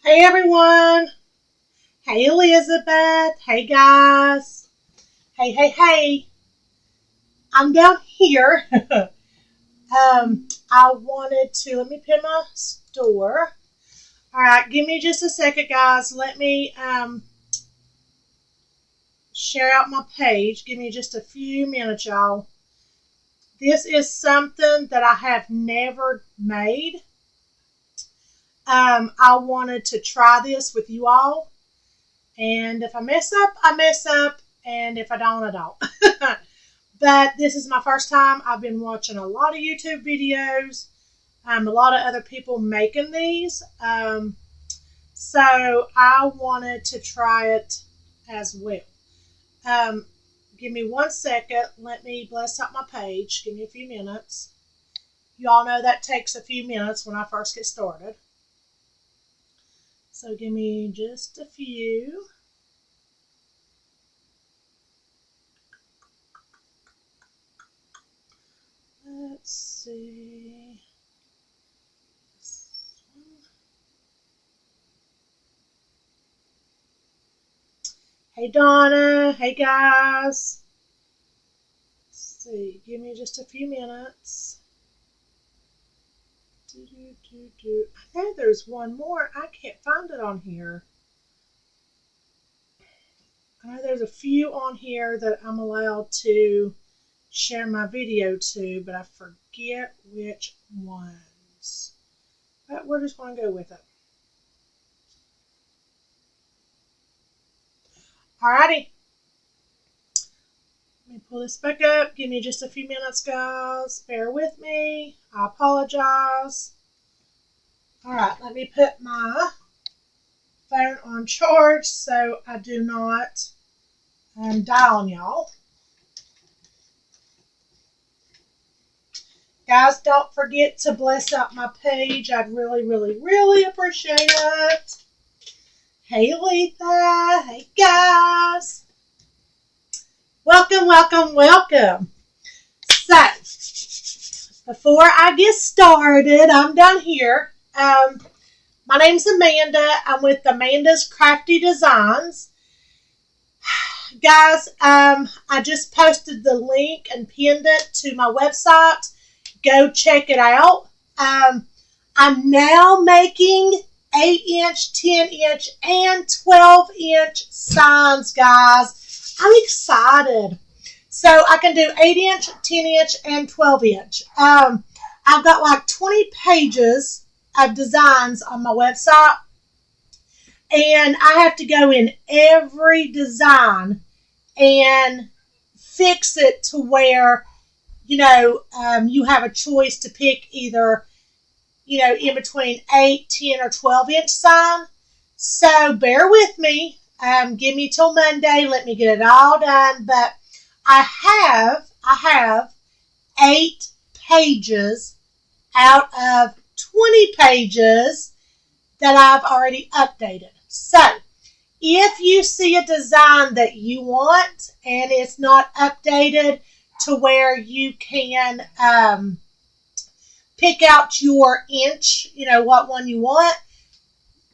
Hey everyone. Hey Elizabeth. Hey guys. Hey. I'm down here. I wanted to, let me pin my store. All right, give me just a second, guys. Let me share out my page. Give me just a few minutes, y'all. This is something that I have never made. I wanted to try this with you all. And if I mess up, I mess up. And if I don't, I don't. But this is my first time. I've been watching a lot of YouTube videos. A lot of other people making these. So I wanted to try it as well. Give me 1 second. Let me bless up my page. Give me a few minutes. You all know that takes a few minutes when I first get started. So give me just a few. Let's see. Hey Donna. Hey guys. Let's see. Give me just a few minutes. I know there's one more. I can't find it on here. I know there's a few on here that I'm allowed to share my video to, but I forget which ones. But we're just going to go with it. Alrighty. Let me pull this back up. Give me just a few minutes, guys. Bear with me. I apologize. Alright, let me put my phone on charge so I do not die on y'all. Guys, don't forget to bless out my page. I'd really appreciate it. Hey, Letha. Hey, guys. Welcome. So, before I get started, I'm down here. My name's Amanda. I'm with Amanda's Crafty Designs. Guys, I just posted the link and pinned it to my website. Go check it out. I'm now making 8-inch, 10-inch, and 12-inch signs, guys. I'm excited. So I can do 8-inch, 10-inch, and 12-inch. I've got like 20 pages of designs on my website. And I have to go in every design and fix it to where, you have a choice to pick either, in between 8, 10, or 12-inch sign. So bear with me. Give me till Monday. Let me get it all done. But I have 8 pages out of 20 pages that I've already updated. So if you see a design that you want and it's not updated to where you can pick out your inch, what one you want,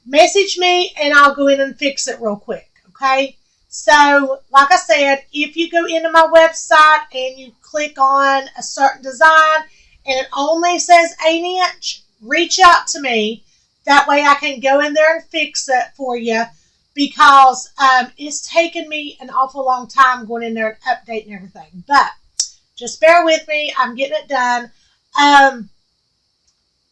message me and I'll go in and fix it real quick, okay? So, like I said, if you go into my website and you click on a certain design and it only says 8-inch, reach out to me. That way I can go in there and fix it for you because it's taken me an awful long time going in there and updating everything. But just bear with me. I'm getting it done.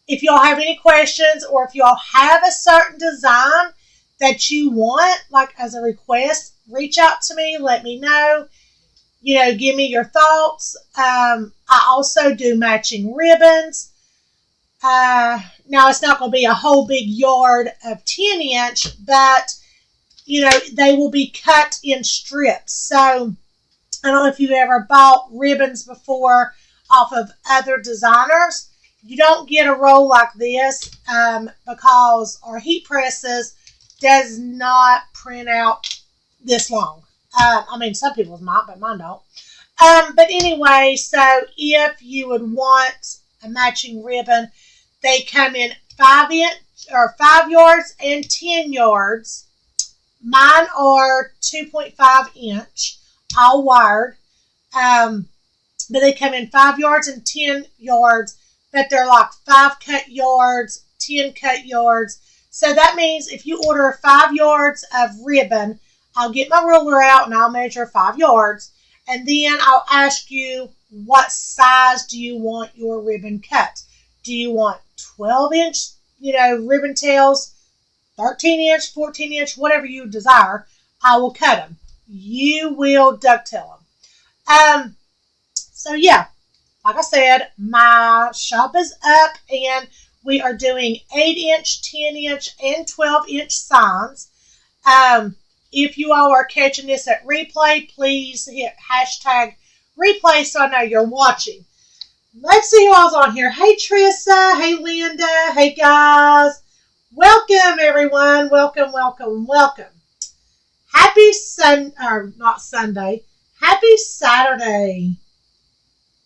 If y'all have any questions or if y'all have a certain design that you want, like as a request, reach out to me. Let me know. Give me your thoughts. I also do matching ribbons. Now, it's not going to be a whole big yard of 10-inch, but, they will be cut in strips. So, I don't know if you've ever bought ribbons before off of other designers. You don't get a roll like this because our heat presses does not print out this long. Some people's might, but mine don't. But anyway, so if you would want a matching ribbon, they come in 5-inch, or 5 yards and 10 yards. Mine are 2.5 inch, all wired. But they come in 5 yards and 10 yards, but they're like 5 cut yards, 10 cut yards. So that means if you order 5 yards of ribbon, I'll get my ruler out and I'll measure 5 yards. And then I'll ask you, what size do you want your ribbon cut? Do you want 12-inch, ribbon tails, 13-inch, 14-inch, whatever you desire? I will cut them. You will dovetail them. So yeah, like I said, my shop is up and we are doing 8-inch, 10-inch, and 12-inch signs. If you all are catching this at replay, please hit hashtag replay so I know you're watching. Let's see who all's on here. Hey Trissa, hey Linda, hey guys. Welcome everyone. Welcome, welcome, welcome. Happy Happy Saturday.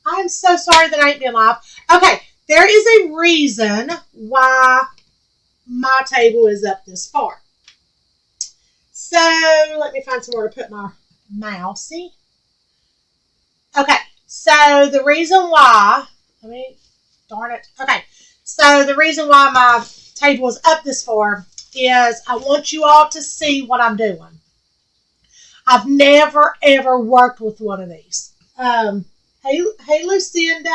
I'm so sorry that I ain't been live. Okay, there is a reason why my table is up this far. So, let me find somewhere to put my mousey. Okay, so the reason why, darn it. Okay, so the reason why my table is up this far is I want you all to see what I'm doing. I've never, ever worked with one of these. Hey, Lucinda.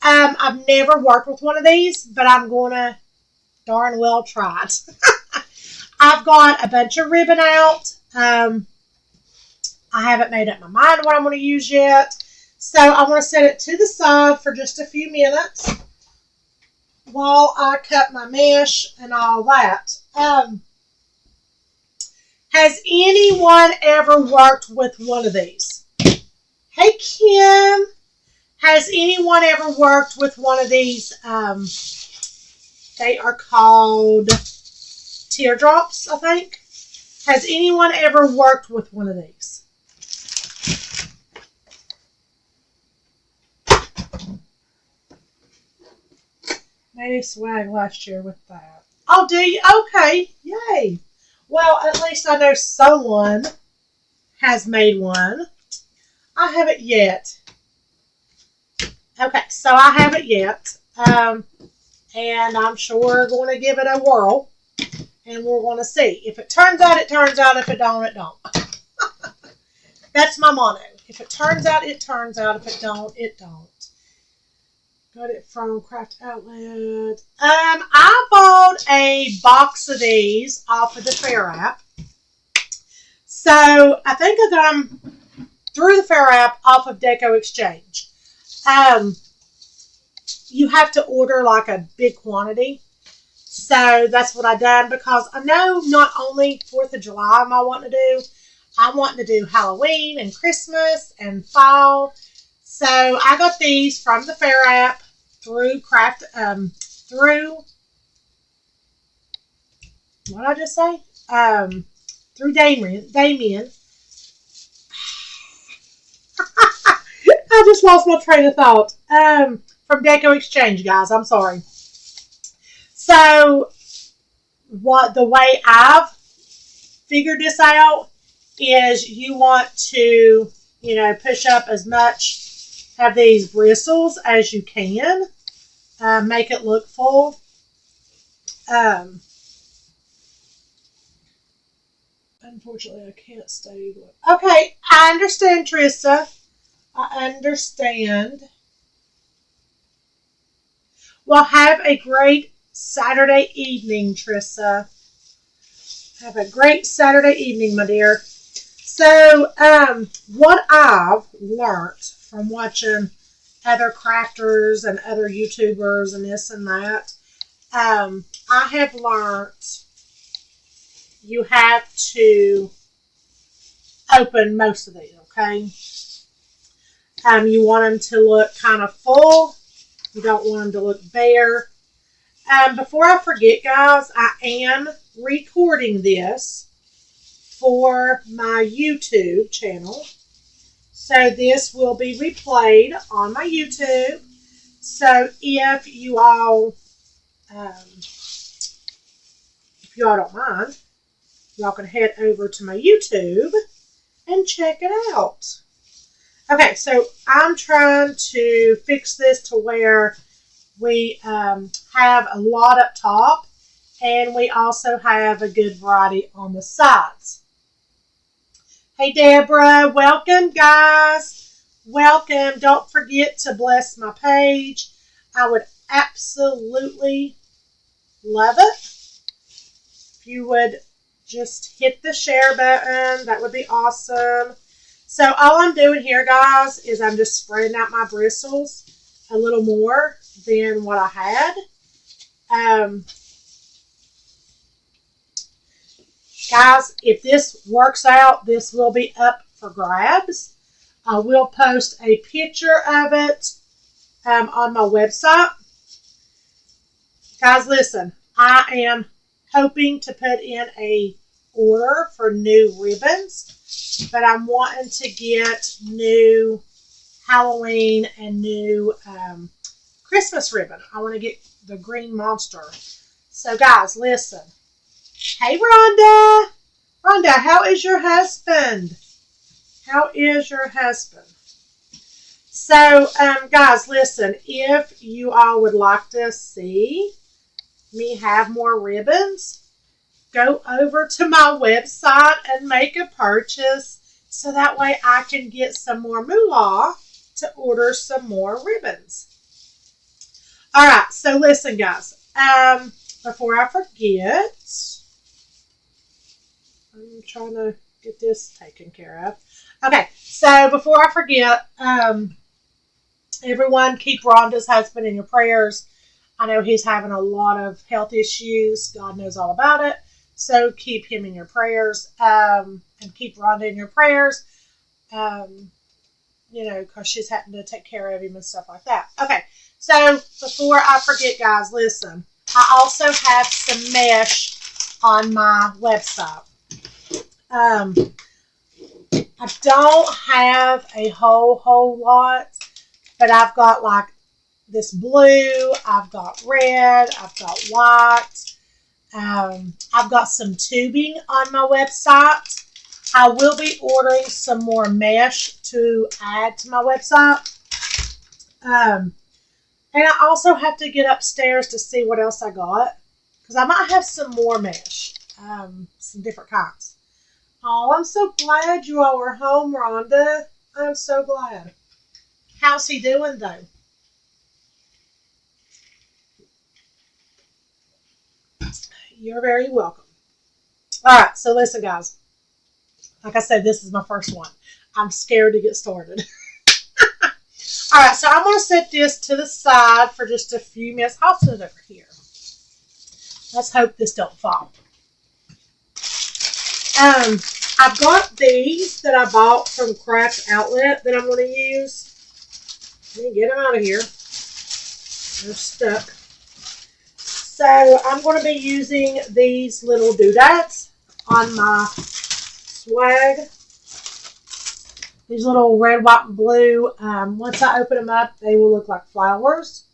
I've never worked with one of these, but I'm going to darn well try it. I've got a bunch of ribbon out. I haven't made up my mind what I'm going to use yet. So I want to set it to the side for just a few minutes while I cut my mesh and all that. Has anyone ever worked with one of these? Hey, Kim. Has anyone ever worked with one of these? They are called teardrops, I think. Has anyone ever worked with one of these? Made a swag last year with that. Oh, do you? Okay. Yay. Well, at least I know someone has made one. I haven't yet. Okay, so I haven't yet. And I'm sure going to give it a whirl. And we're going to see. If it turns out, it turns out. If it don't, it don't. That's my motto. If it turns out, it turns out. If it don't, it don't. Got it from Craft Outlet. I bought a box of these off of the Fair app. So I think I got them through the Fair app off of Deco Exchange. You have to order like a big quantity. So that's what I done because I know not only 4th of July am I wanting to do, I want to do Halloween and Christmas and fall. So I got these from the Fair app through what did I just say? Through Damien. I just lost my train of thought. From Deco Exchange, guys. I'm sorry. So, the way I've figured this out is you want to, push up as much, have these bristles as you can, make it look full. Unfortunately, I can't stay. Okay, I understand, Trissa. I understand. Well, have a great Saturday evening, Trissa. Have a great Saturday evening, my dear. So, what I've learned from watching other crafters and other YouTubers and this and that, I have learned you have to open most of these, okay? You want them to look kind of full. You don't want them to look bare. Before I forget, guys, I am recording this for my YouTube channel. So this will be replayed on my YouTube. So if you all if y'all don't mind, y'all can head over to my YouTube and check it out. Okay, so I'm trying to fix this to where we have a lot up top, and we also have a good variety on the sides. Hey, Deborah, welcome, guys. Welcome. Don't forget to bless my page. I would absolutely love it if you would just hit the share button. That would be awesome. So all I'm doing here, guys, is I'm just spreading out my bristles a little more than what I had. Guys, if this works out, this will be up for grabs. I will post a picture of it on my website. Guys, listen, I am hoping to put in a order for new ribbons, but I'm wanting to get new Halloween and new Christmas ribbon. I want to get the green monster. So, guys, listen. Hey, Rhonda. Rhonda, how is your husband? How is your husband? So, guys, listen. If you all would like to see me have more ribbons, go over to my website and make a purchase so that way I can get some more moolah to order some more ribbons. All right, so listen, guys. Before I forget, I'm trying to get this taken care of. Okay, so before I forget, everyone keep Rhonda's husband in your prayers. I know he's having a lot of health issues. God knows all about it. So keep him in your prayers, and keep Rhonda in your prayers, because she's having to take care of him and stuff like that. Okay, so before I forget, guys, listen. I also have some mesh on my website. I don't have a whole lot, but I've got like this blue, I've got red, I've got white. I've got some tubing on my website. I will be ordering some more mesh to add to my website. And I also have to get upstairs to see what else I got, because I might have some more mesh, some different kinds. Oh, I'm so glad you all were home, Rhonda. I'm so glad. How's he doing, though? You're very welcome. All right, so listen, guys. Like I said, this is my first one. I'm scared to get started. All right, so I'm going to set this to the side for just a few minutes. I'll sit over here. Let's hope this don't fall. I've got these that I bought from Craft Outlet that I'm going to use. Let me get them out of here. They're stuck. So I'm going to be using these little doodads on my swag. These little red, white, and blue. Once I open them up, they will look like flowers.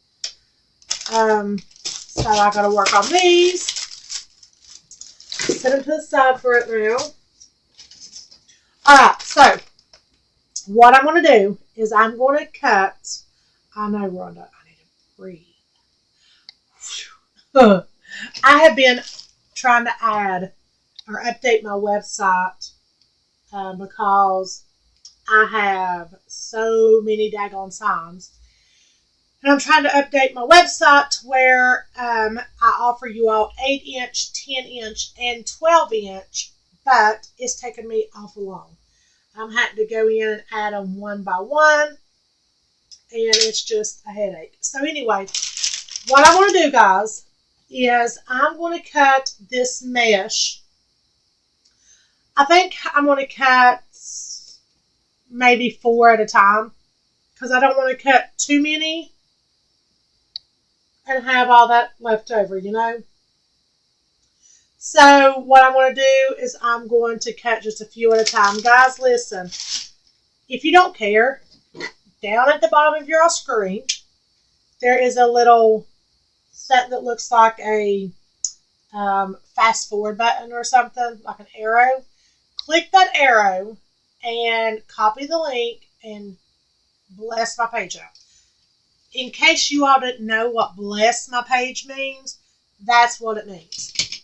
So I got to work on these. Set them to the side for it now. Alright, so what I'm going to do is I'm going to cut. I know, Rhonda, I need to breathe. I have been trying to add or update my website because I have so many daggone signs. And I'm trying to update my website to where I offer you all 8-inch, 10-inch, and 12-inch, but it's taken me awful long. I'm having to go in and add them one by one, and it's just a headache. So anyway, what I want to do, guys, is I'm going to cut this mesh. I think I'm going to cut maybe 4 at a time, because I don't want to cut too many and have all that left over, you know. So what I'm going to do is I'm going to cut just a few at a time. Guys, listen, if you don't care, down at the bottom of your screen, there is a little set that looks like a fast forward button or something, like an arrow. Click that arrow and copy the link and bless my page out. In case you all didn't know what bless my page means, that's what it means.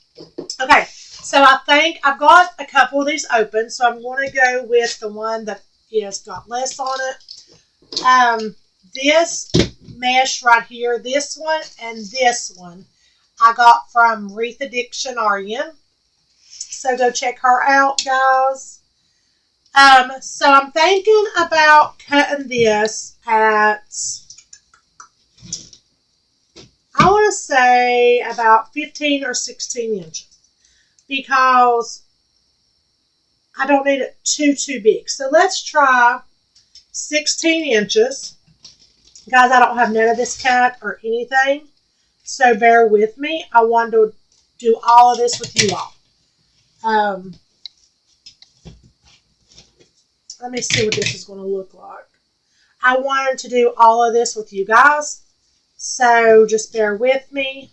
Okay, so I think I've got a couple of these open, so I'm going to go with the one that has got less on it. This mesh right here, this one and this one, I got from Retha Dictionarian. So go check her out, guys. So I'm thinking about cutting this at, I want to say about 15 or 16 inches. Because I don't need it too big. So let's try 16 inches. Guys, I don't have none of this cut or anything. So bear with me. I wanted to do all of this with you all. Let me see what this is going to look like. I wanted to do all of this with you guys. So just bear with me.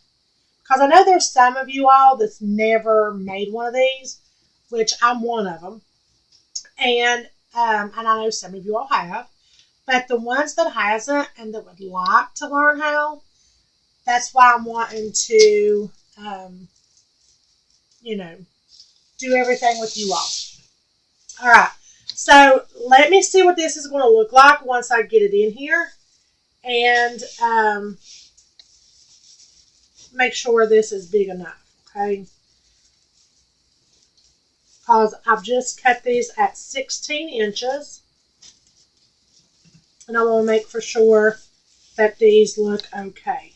Because I know there's some of you all that's never made one of these, which I'm one of them. And I know some of you all have. But the ones that hasn't and that would like to learn how, that's why I'm wanting to, do everything with you all. All right. So let me see what this is going to look like once I get it in here. And make sure this is big enough, okay? Because I've just cut these at 16 inches. And I want to make for sure that these look okay.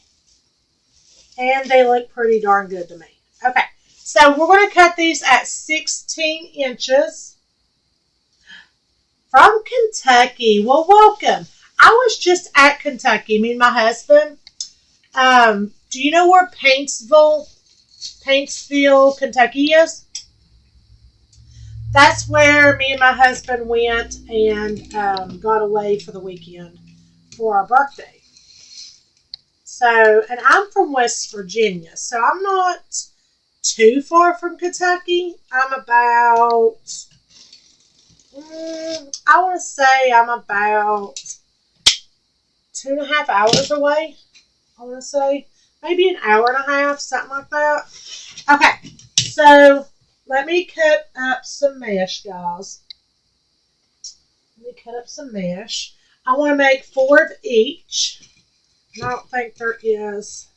And they look pretty darn good to me. Okay, so we're going to cut these at 16 inches. From Kentucky. Well, welcome. I was just at Kentucky, me and my husband. Do you know where Paintsville, Kentucky is? That's where me and my husband went and got away for the weekend for our birthday. So, and I'm from West Virginia, so I'm not too far from Kentucky. I'm about, I want to say I'm about 2.5 hours away. I want to say maybe an hour and a half, something like that. Okay, so let me cut up some mesh, guys. Let me cut up some mesh. I want to make 4 of each. I don't think there is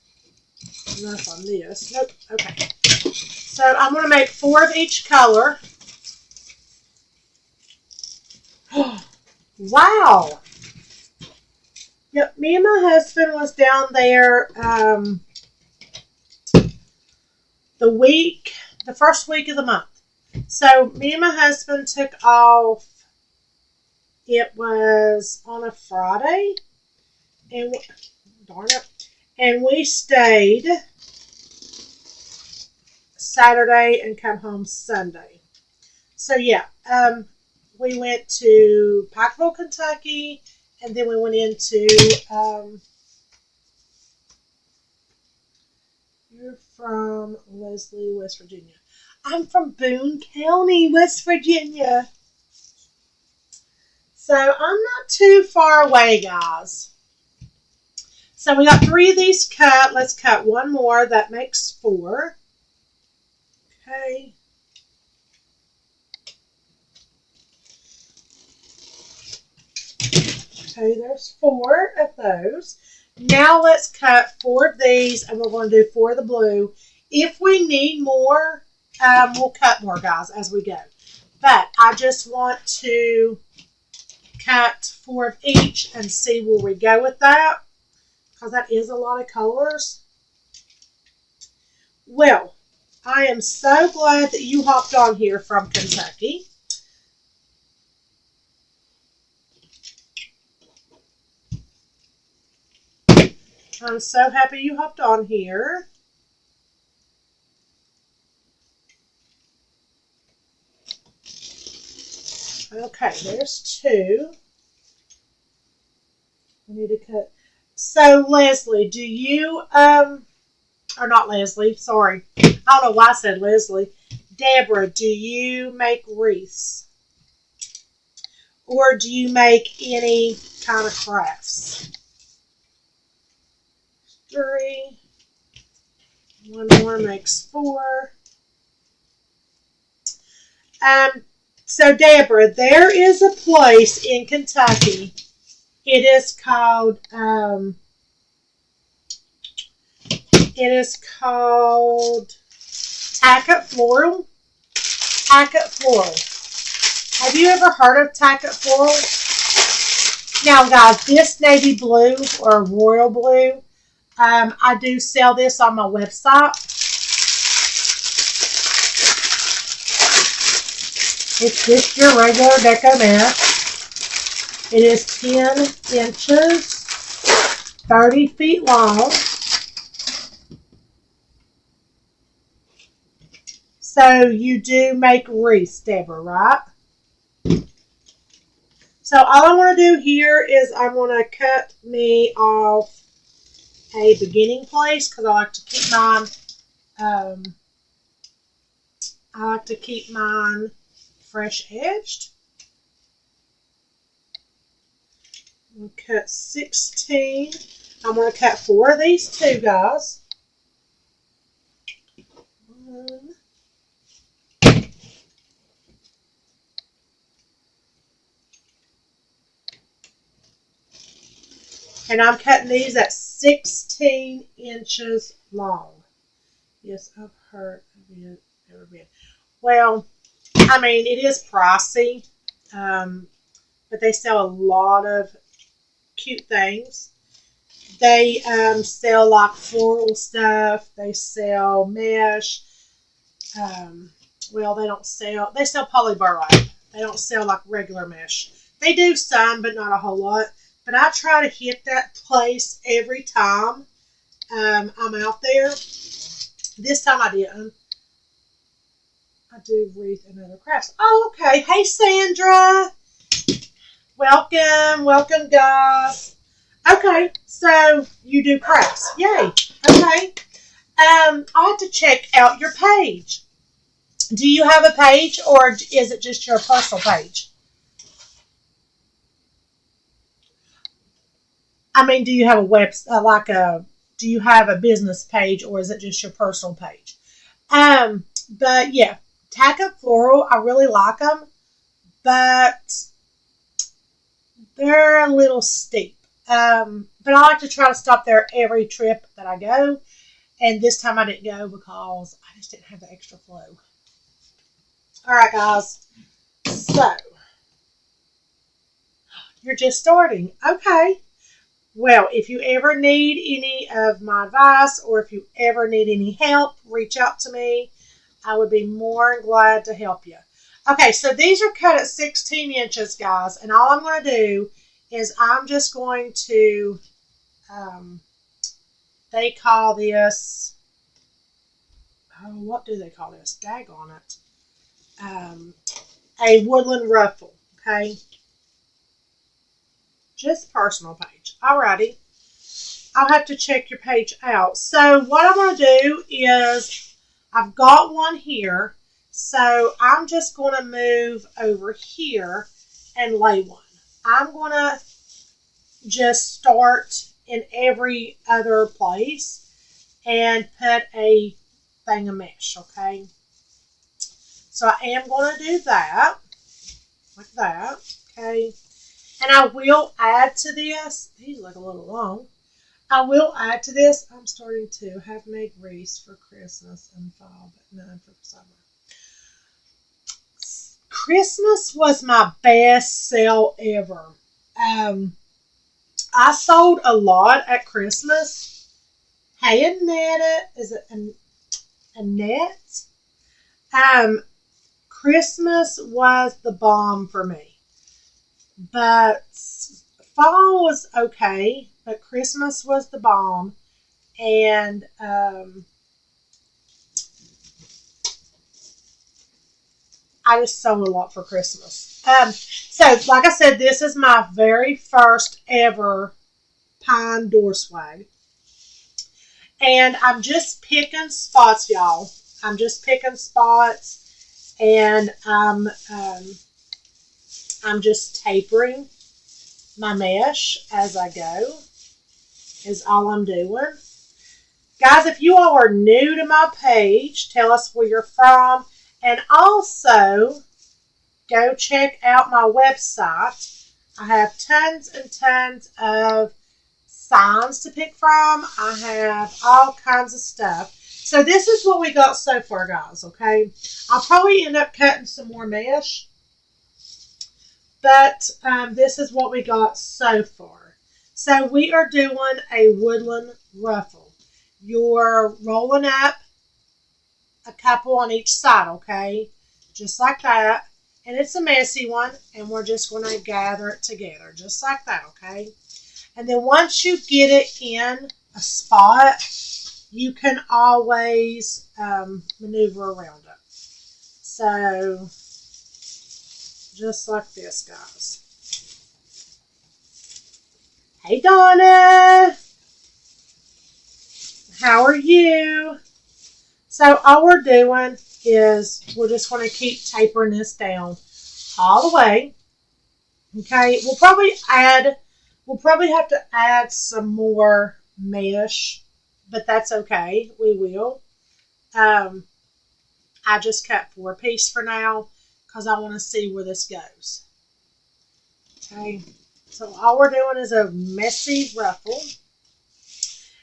enough on this. Nope. Okay. So I'm going to make 4 of each color. Wow. Yep, me and my husband was down there the first week of the month. So me and my husband took off, it was on a Friday, and darn it, and we stayed Saturday and come home Sunday. So yeah, we went to Pikeville, Kentucky, and then we went into, you're from Leslie, West Virginia. I'm from Boone County, West Virginia. So I'm not too far away, guys. So we got 3 of these cut. Let's cut one more. That makes 4. Okay. Okay, there's 4 of those. Now let's cut 4 of these, and we're going to do 4 of the blue. If we need more, we'll cut more, guys, as we go. But I just want to cut 4 of each and see where we go with that, because that is a lot of colors. Well, I am so glad that you hopped on here from Kentucky. I'm so happy you hopped on here. Okay, there's 2. I need to cut. So, Leslie, do you, or not Leslie, sorry. I don't know why I said Leslie. Deborah, do you make wreaths? Or do you make any kind of crafts? 3. 1 more makes 4. So Deborah, there is a place in Kentucky. It is called Tackett Floral. Tackett Floral. Have you ever heard of Tackett Floral? Now, guys, this navy blue or royal blue, I do sell this on my website. It's just your regular deco mat. It is 10 inches, 30 feet long. So you do make wreaths, Deborah, right? So all I want to do here is I want to cut me off a beginning place because I like to keep mine fresh edged. And cut 16. I'm going to cut 4 of these too, guys. 1. And I'm cutting these at 16 inches long. Yes, I've heard of it. Never been. Well, I mean, it is pricey, but they sell a lot of cute things. They sell like floral stuff. They sell mesh. Well, they sell polyburlap. They don't sell like regular mesh. They do some, but not a whole lot. But I try to hit that place every time I'm out there. This time I didn't. I do wreath and other crafts. Oh, okay. Hey, Sandra. Welcome, guys. Okay, so you do crafts. Yay. Okay. I have to check out your page. Do you have a page, or is it just your personal page? I mean, do you have a website, do you have a business page, or is it just your personal page? But yeah, Tackett Floral, I really like them, but they're a little steep. But I like to try to stop there every trip that I go, and this time I didn't go because I just didn't have the extra flow. All right, guys. So you're just starting, okay? Well, if you ever need any of my advice or if you ever need any help, reach out to me. I would be more than glad to help you. Okay, so these are cut at 16 inches, guys. And all I'm going to do is I'm just going to, they call this, what do they call this? Daggone it. A woodland ruffle, okay? Just personal page. Alrighty. I'll have to check your page out. So what I'm going to do is I've got one here. So I'm just going to move over here and lay one. I'm going to just start in every other place and put a thing of mesh, okay? So I am going to do that, like that, okay? And I will add to this. These look a little long. I will add to this. I'm starting to have made wreaths for Christmas and fall, but none for summer. Christmas was my best sale ever. I sold a lot at Christmas. Hey, Annette. Is it Annette? Christmas was the bomb for me. But fall was okay, but Christmas was the bomb. And I just sold a lot for Christmas. So, like I said, this is my very first ever pine door swag. And I'm just picking spots, y'all. I'm just picking spots, and I'm just tapering my mesh as I go, is all I'm doing. Guys, if you all are new to my page, tell us where you're from, and also go check out my website. I have tons and tons of signs to pick from. I have all kinds of stuff. So this is what we got so far, guys, okay? I'll probably end up cutting some more mesh, but this is what we got so far. So we are doing a woodland ruffle. You're rolling up a couple on each side, okay? Just like that. And it's a messy one, and we're just going to gather it together, just like that, okay? And then once you get it in a spot, you can always maneuver around it. So, just like this, guys. Hey, Donna. How are you? So, all we're doing is we're just going to keep tapering this down all the way. Okay, we'll probably have to add some more mesh, but that's okay. We will. I just cut 4-piece for now because I want to see where this goes. Okay, so all we're doing is a messy ruffle.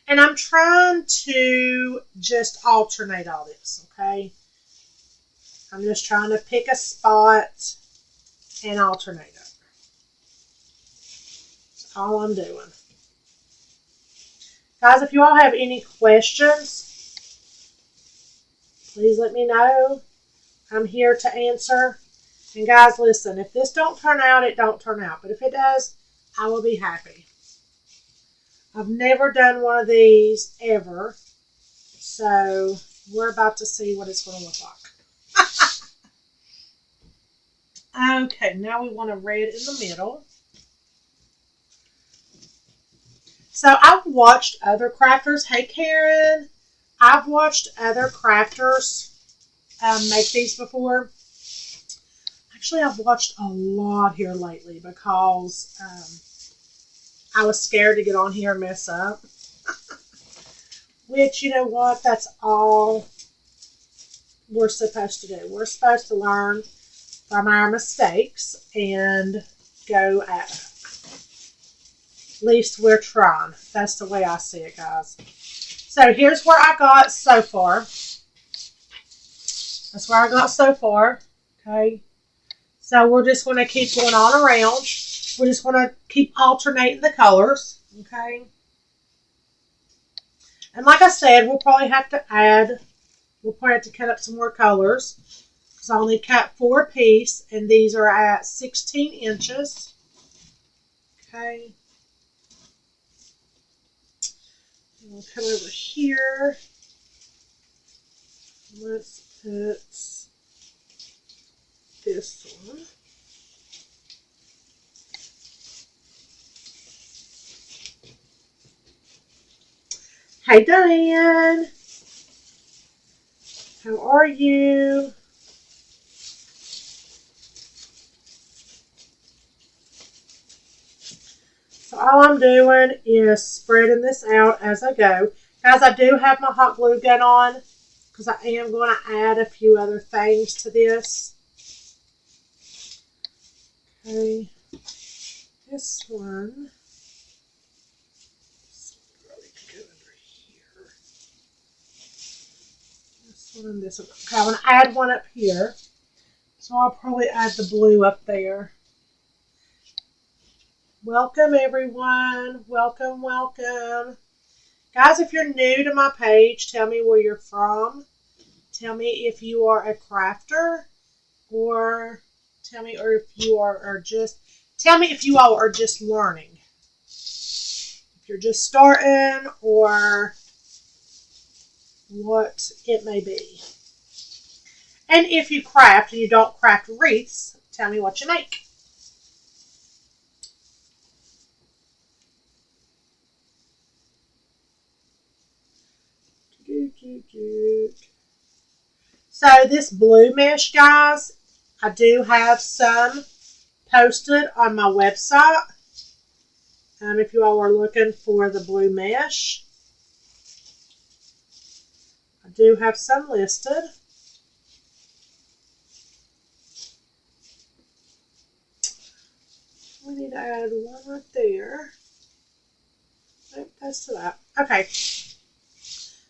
And I'm trying to just alternate all this, okay? I'm just trying to pick a spot and alternate it. That's all I'm doing. Guys, if you all have any questions, please let me know. I'm here to answer. And guys, listen, if this don't turn out, it don't turn out. But if it does, I will be happy. I've never done one of these ever. So we're about to see what it's going to look like. Okay, now we want a red in the middle. So I've watched other crafters. Hey, Karen. I've watched other crafters make these before. Actually, I've watched a lot here lately because I was scared to get on here and mess up. Which, you know what? That's all we're supposed to do. We're supposed to learn from our mistakes and go at it. At least we're trying. That's the way I see it, guys. So here's where I got so far. That's where I got so far. Okay. So we're just going to keep going on around. We're just going to keep alternating the colors. Okay. And like I said, we'll probably have to cut up some more colors. Because I only cut 4-piece, and these are at 16 inches. Okay. And we'll come over here. Let's put this one. Hey, Diane. How are you? So all I'm doing is spreading this out as I go. Guys, I do have my hot glue gun on because I am going to add a few other things to this. Okay, this one. And this one. Okay, I want to add one up here. So I'll probably add the blue up there. Welcome, everyone. Welcome, welcome. Guys, if you're new to my page, tell me where you're from. Tell me if you are a crafter, or tell me if you are tell me if you all are just learning. If you're just starting, or what it may be. And if you craft and you don't craft wreaths, tell me what you make. So this blue mesh, guys, I do have some posted on my website. If you all are looking for the blue mesh, I do have some listed. We need to add one right there. Nope, that's that. Okay.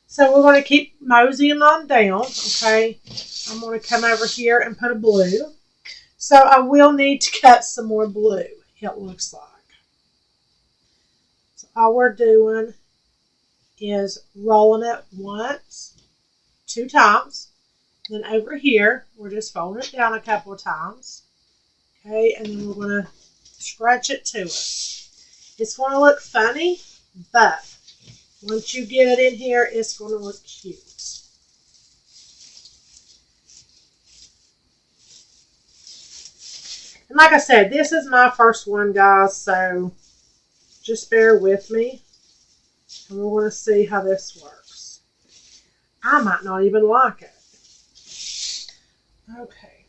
So we're going to keep moseying on down. Okay. I'm going to come over here and put a blue. So I will need to cut some more blue, it looks like. So all we're doing is rolling it once, 2 times. Then over here, we're just folding it down a couple of times. Okay, and then we're going to scratch it to us. It's going to look funny, but once you get it in here, it's going to look cute. And like I said, this is my first one, guys, so just bear with me. And we're going to see how this works. I might not even like it. Okay.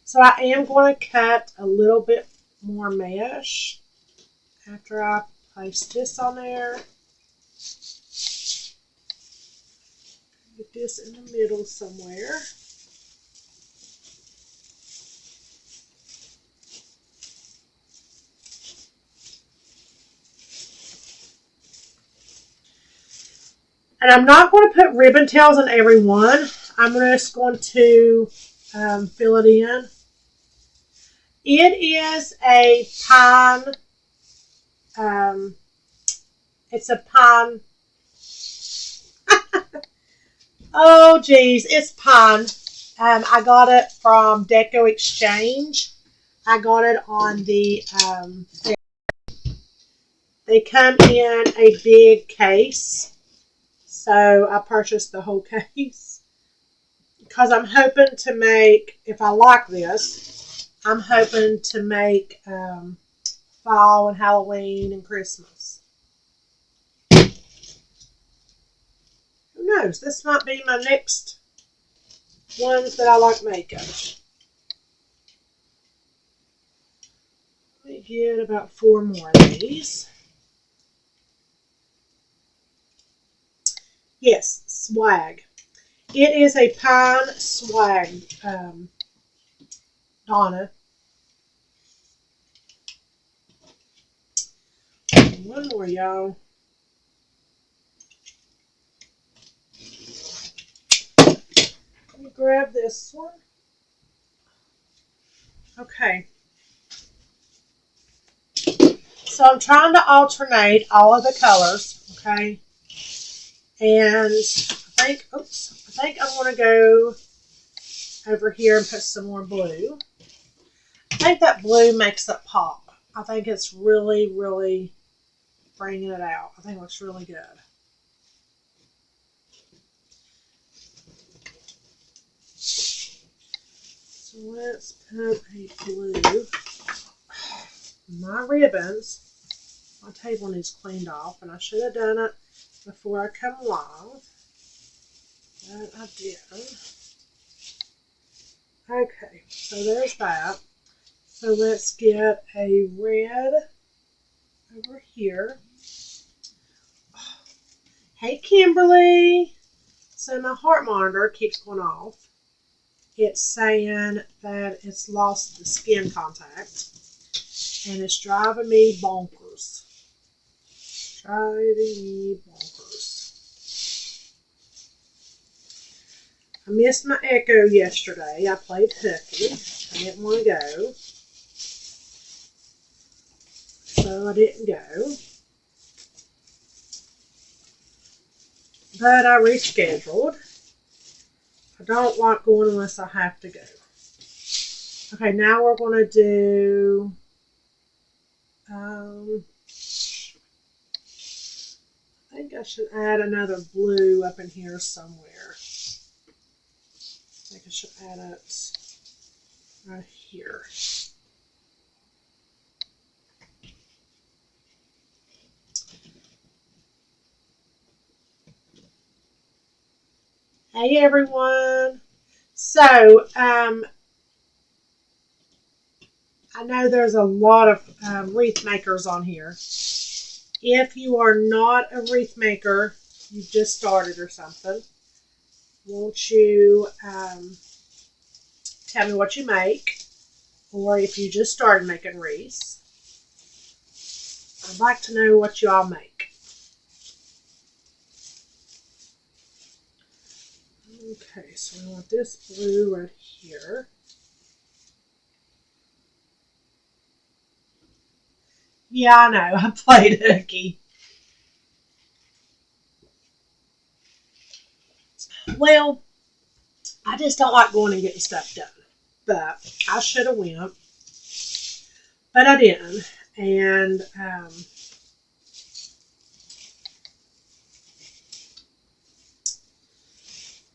So I am going to cut a little bit more mesh after I place this on there. Get this in the middle somewhere. And I'm not going to put ribbon tails in every one. I'm just going to fill it in. It is a pine. It's a pine. Oh, geez. It's pine. I got it from Deco Exchange. I got it on the... they come in a big case. So I purchased the whole case because I'm hoping to make, if I like this, I'm hoping to make fall and Halloween and Christmas. Who knows? This might be my next ones that I like making. Let me get about 4 more of these. Yes, swag. It is a pine swag, Donna. One more, y'all. Let me grab this one. Okay. So I'm trying to alternate all of the colors, okay? And I think I'm going to go over here and put some more blue. I think that blue makes it pop. I think it's really, really bringing it out. I think it looks really good. So let's put a blue. My ribbons, my table needs cleaned off, and I should have done it before I come live. But I didn't. Okay, so there's that. So let's get a red over here. Oh, hey, Kimberly. So my heart monitor keeps going off. It's saying that it's lost the skin contact. And it's driving me bonkers. Driving me bonkers. I missed my Echo yesterday. I played hooky. I didn't want to go. So I didn't go. But I rescheduled. I don't like going unless I have to go. Okay, now we're going to do... I think I should add another blue up in here somewhere. I think I should add it right here. Hey everyone. So, I know there's a lot of wreath makers on here. If you are not a wreath maker, you just started or something, won't you tell me what you make? Or if you just started making wreaths, I'd like to know what you all make. Okay, so I want this blue right here. Yeah, I know. I played hooky. Well, I just don't like going and getting stuff done. But I should have went. But I didn't. And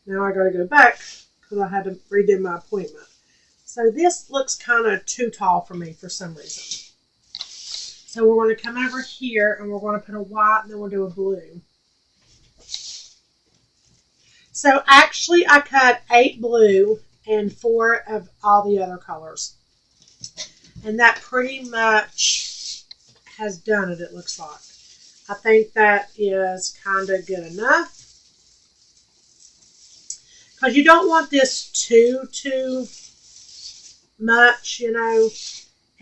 now I got to go back because I had to redo my appointment. So this looks kind of too tall for me for some reason. So we're going to come over here and we're going to put a white and then we'll do a blue. So actually I cut 8 blue and 4 of all the other colors. And that pretty much has done it, it looks like. I think that is kind of good enough. Because you don't want this too much, you know,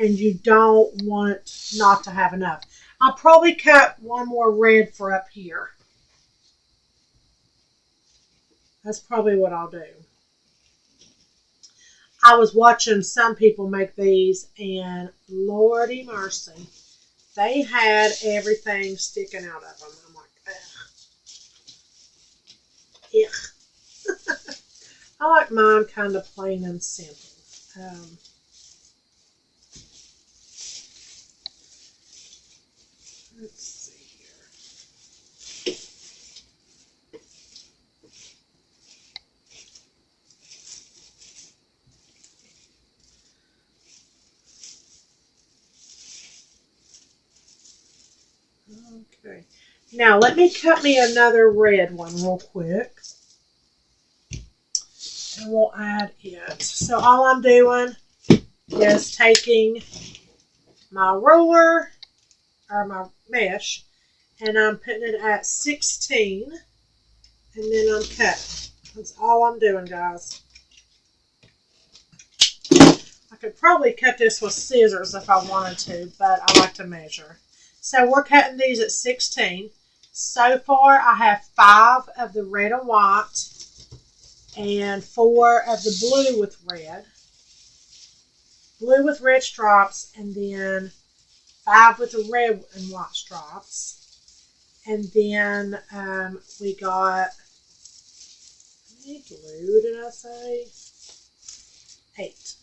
and you don't want not to have enough. I'll probably cut one more red for up here. That's probably what I'll do. I was watching some people make these, and Lordy mercy, they had everything sticking out of them. I'm like, ugh. Ugh. I like mine kind of plain and simple. Let's see here. Okay. Now let me cut me another red one real quick. And we'll add it. So all I'm doing is taking my ruler or my mesh and I'm putting it at 16 and then I'm cutting. That's all I'm doing, guys. I could probably cut this with scissors if I wanted to, but I like to measure. So we're cutting these at 16. So far I have 5 of the red and white and 4 of the blue with red. Blue with red stripes, and then 5 with the red and white stripes. And then we got, how many blue did I say? 8.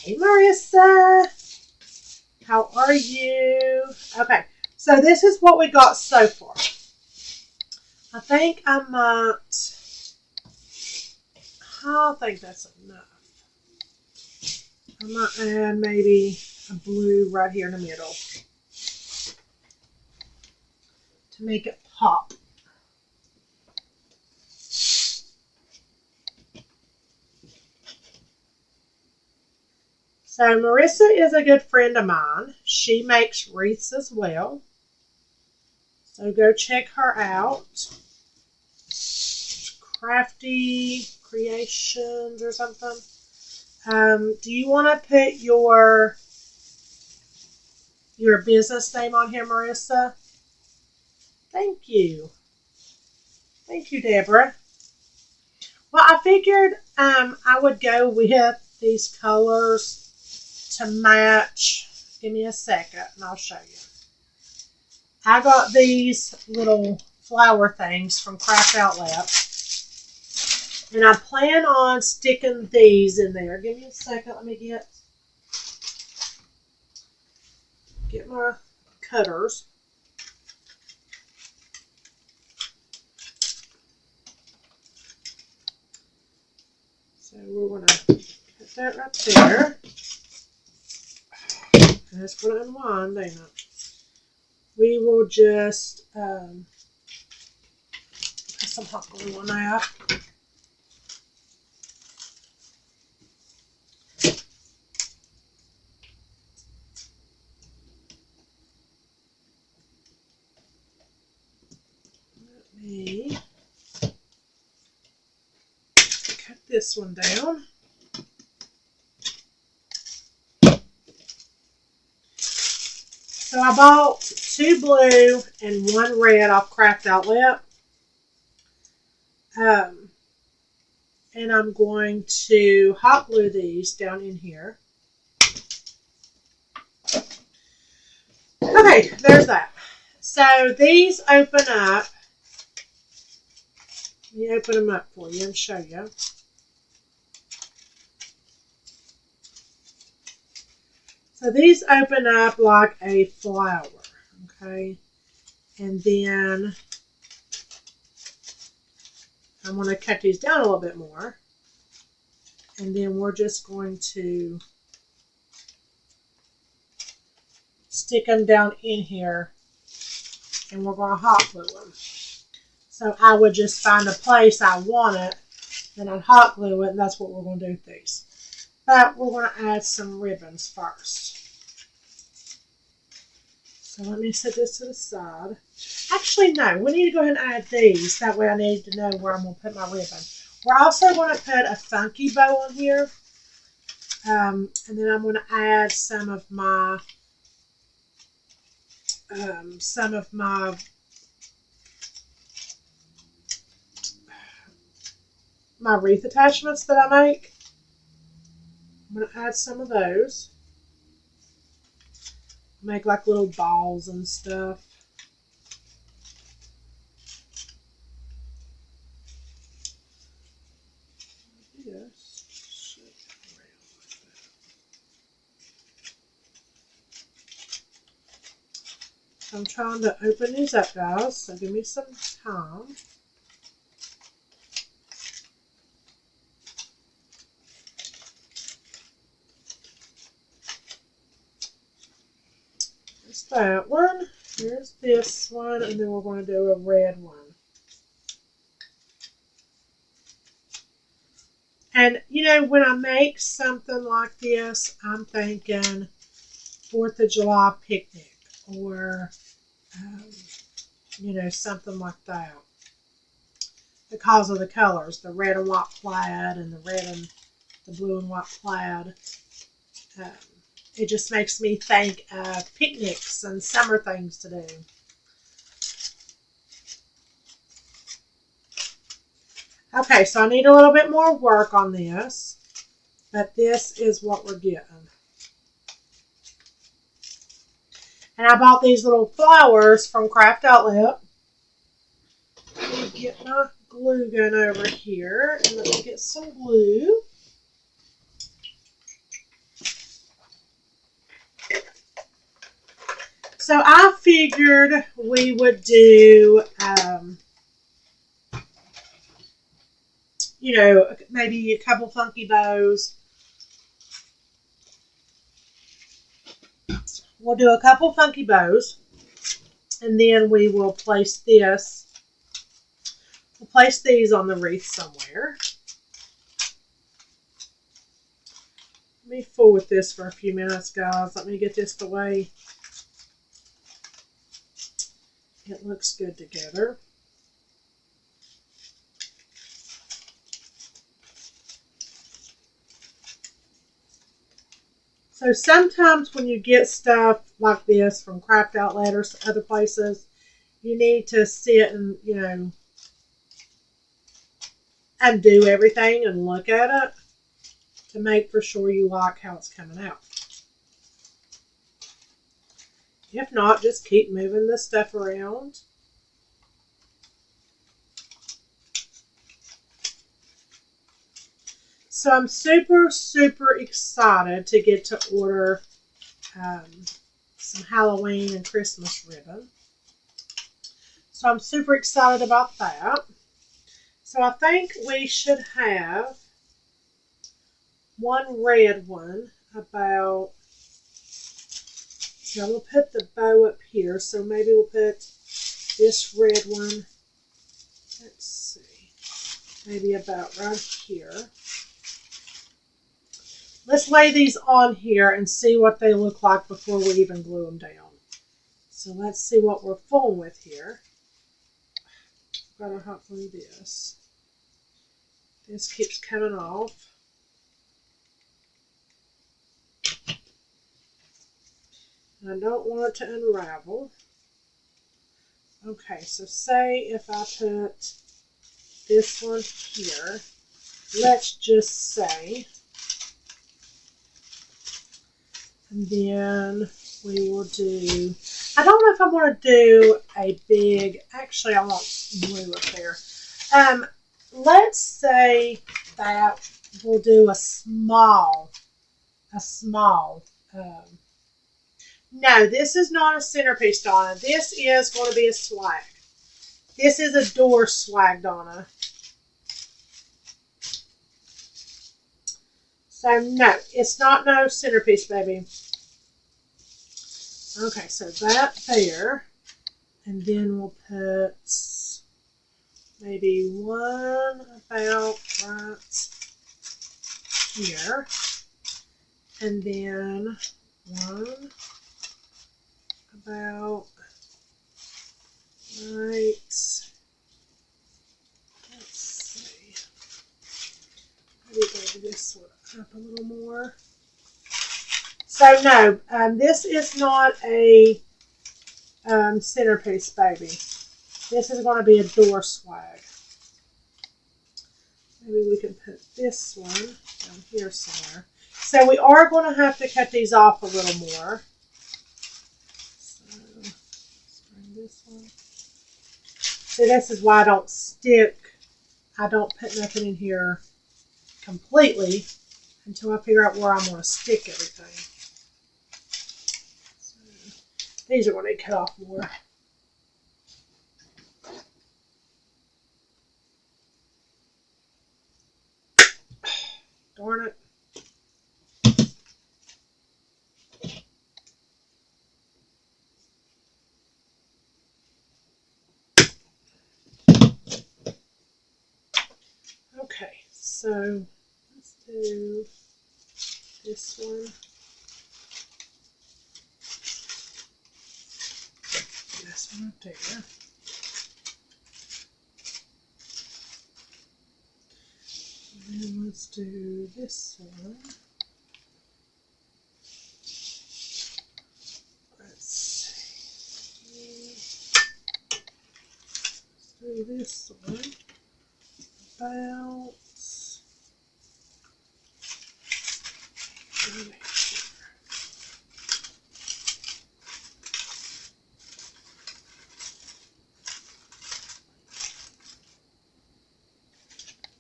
Hey Marissa, how are you? Okay, so this is what we got so far. I think I think that's enough. I might add maybe a blue right here in the middle to make it pop. So Marissa is a good friend of mine. She makes wreaths as well. So go check her out. Crafty Creations or something. Do you want to put your business name on here, Marissa? Thank you. Thank you, Deborah. Well, I figured I would go with these colors to match. Give me a second and I'll show you. I got these little flower things from Craft Outlet. And I plan on sticking these in there. Give me a second. Let me get my cutters. So we're going to put that right there. And it's going to unwind, ain't it? We will just, some hot glue on that. Let me cut this one down. So I bought 2 blue and 1 red off Craft Outlet. And I'm going to hot glue these down in here. Okay, there's that. So these open up. Let me open them up for you and show you. So these open up like a flower, okay? And then I'm going to cut these down a little bit more. And then we're just going to stick them down in here. And we're going to hot glue them. So I would just find a place I want it. Then I'd hot glue it. And that's what we're going to do with these. But we're going to add some ribbons first. So let me set this to the side. Actually, no. We need to go ahead and add these. That way I need to know where I'm going to put my ribbon. We're also going to put a funky bow on here. And then I'm going to add some of my wreath attachments that I make. I'm going to add some of those. Make like little balls and stuff. Yes. I'm trying to open these up, guys, so give me some time. There's that one. Here's this one, and then we're going to do a red one. And, you know, when I make something like this, I'm thinking 4th of July picnic or, you know, something like that. Because of the colors, the red and white plaid and the red and the blue and white plaid. It just makes me think of picnics and summer things to do. Okay, so I need a little bit more work on this, but this is what we're getting. And I bought these little flowers from Craft Outlet. Let me get my glue gun over here, and let me get some glue. So I figured we would do, you know, maybe a couple funky bows. We'll do a couple funky bows, and then we will place this. We'll place these on the wreath somewhere. Let me fool with this for a few minutes, guys. Let me get this the way it looks good together. So sometimes when you get stuff like this from Craft Outlet or other places, you need to sit and, you know, undo everything and look at it to make for sure you like how it's coming out. If not, just keep moving this stuff around. So I'm super, super excited to get to order some Halloween and Christmas ribbon. So I'm super excited about that. So I think we should have one red one about, so I'm going to put the bow up here. So maybe we'll put this red one. Let's maybe about right here. Let's lay these on here and see what they look like before we even glue them down. So let's see what we're fooling with here. I'm going to hot glue this. This keeps coming off. And I don't want it to unravel. Okay, so say if I put this one here, let's just say, and then we will do, I don't know if I want to do a big, actually I won't glue it there. Let's say that we'll do a small, no, this is not a centerpiece, Donna. This is going to be a swag. This is a door swag, Donna. So no, it's not no centerpiece, baby. Okay, so that there, and then we'll put maybe one about right here, and then one about right, let's see, maybe go this one up a little more. So no, this is not a centerpiece, baby. This is going to be a door swag. Maybe we can put this one down here somewhere. So we are going to have to cut these off a little more. So let's bring this one. So this is why I don't put nothing in here completely until I figure out where I'm going to stick everything. So these are going to cut off more. Darn it. Okay, so let's do this one. This one up there. And then let's do this one. Let's see. Let's do this one. About over here.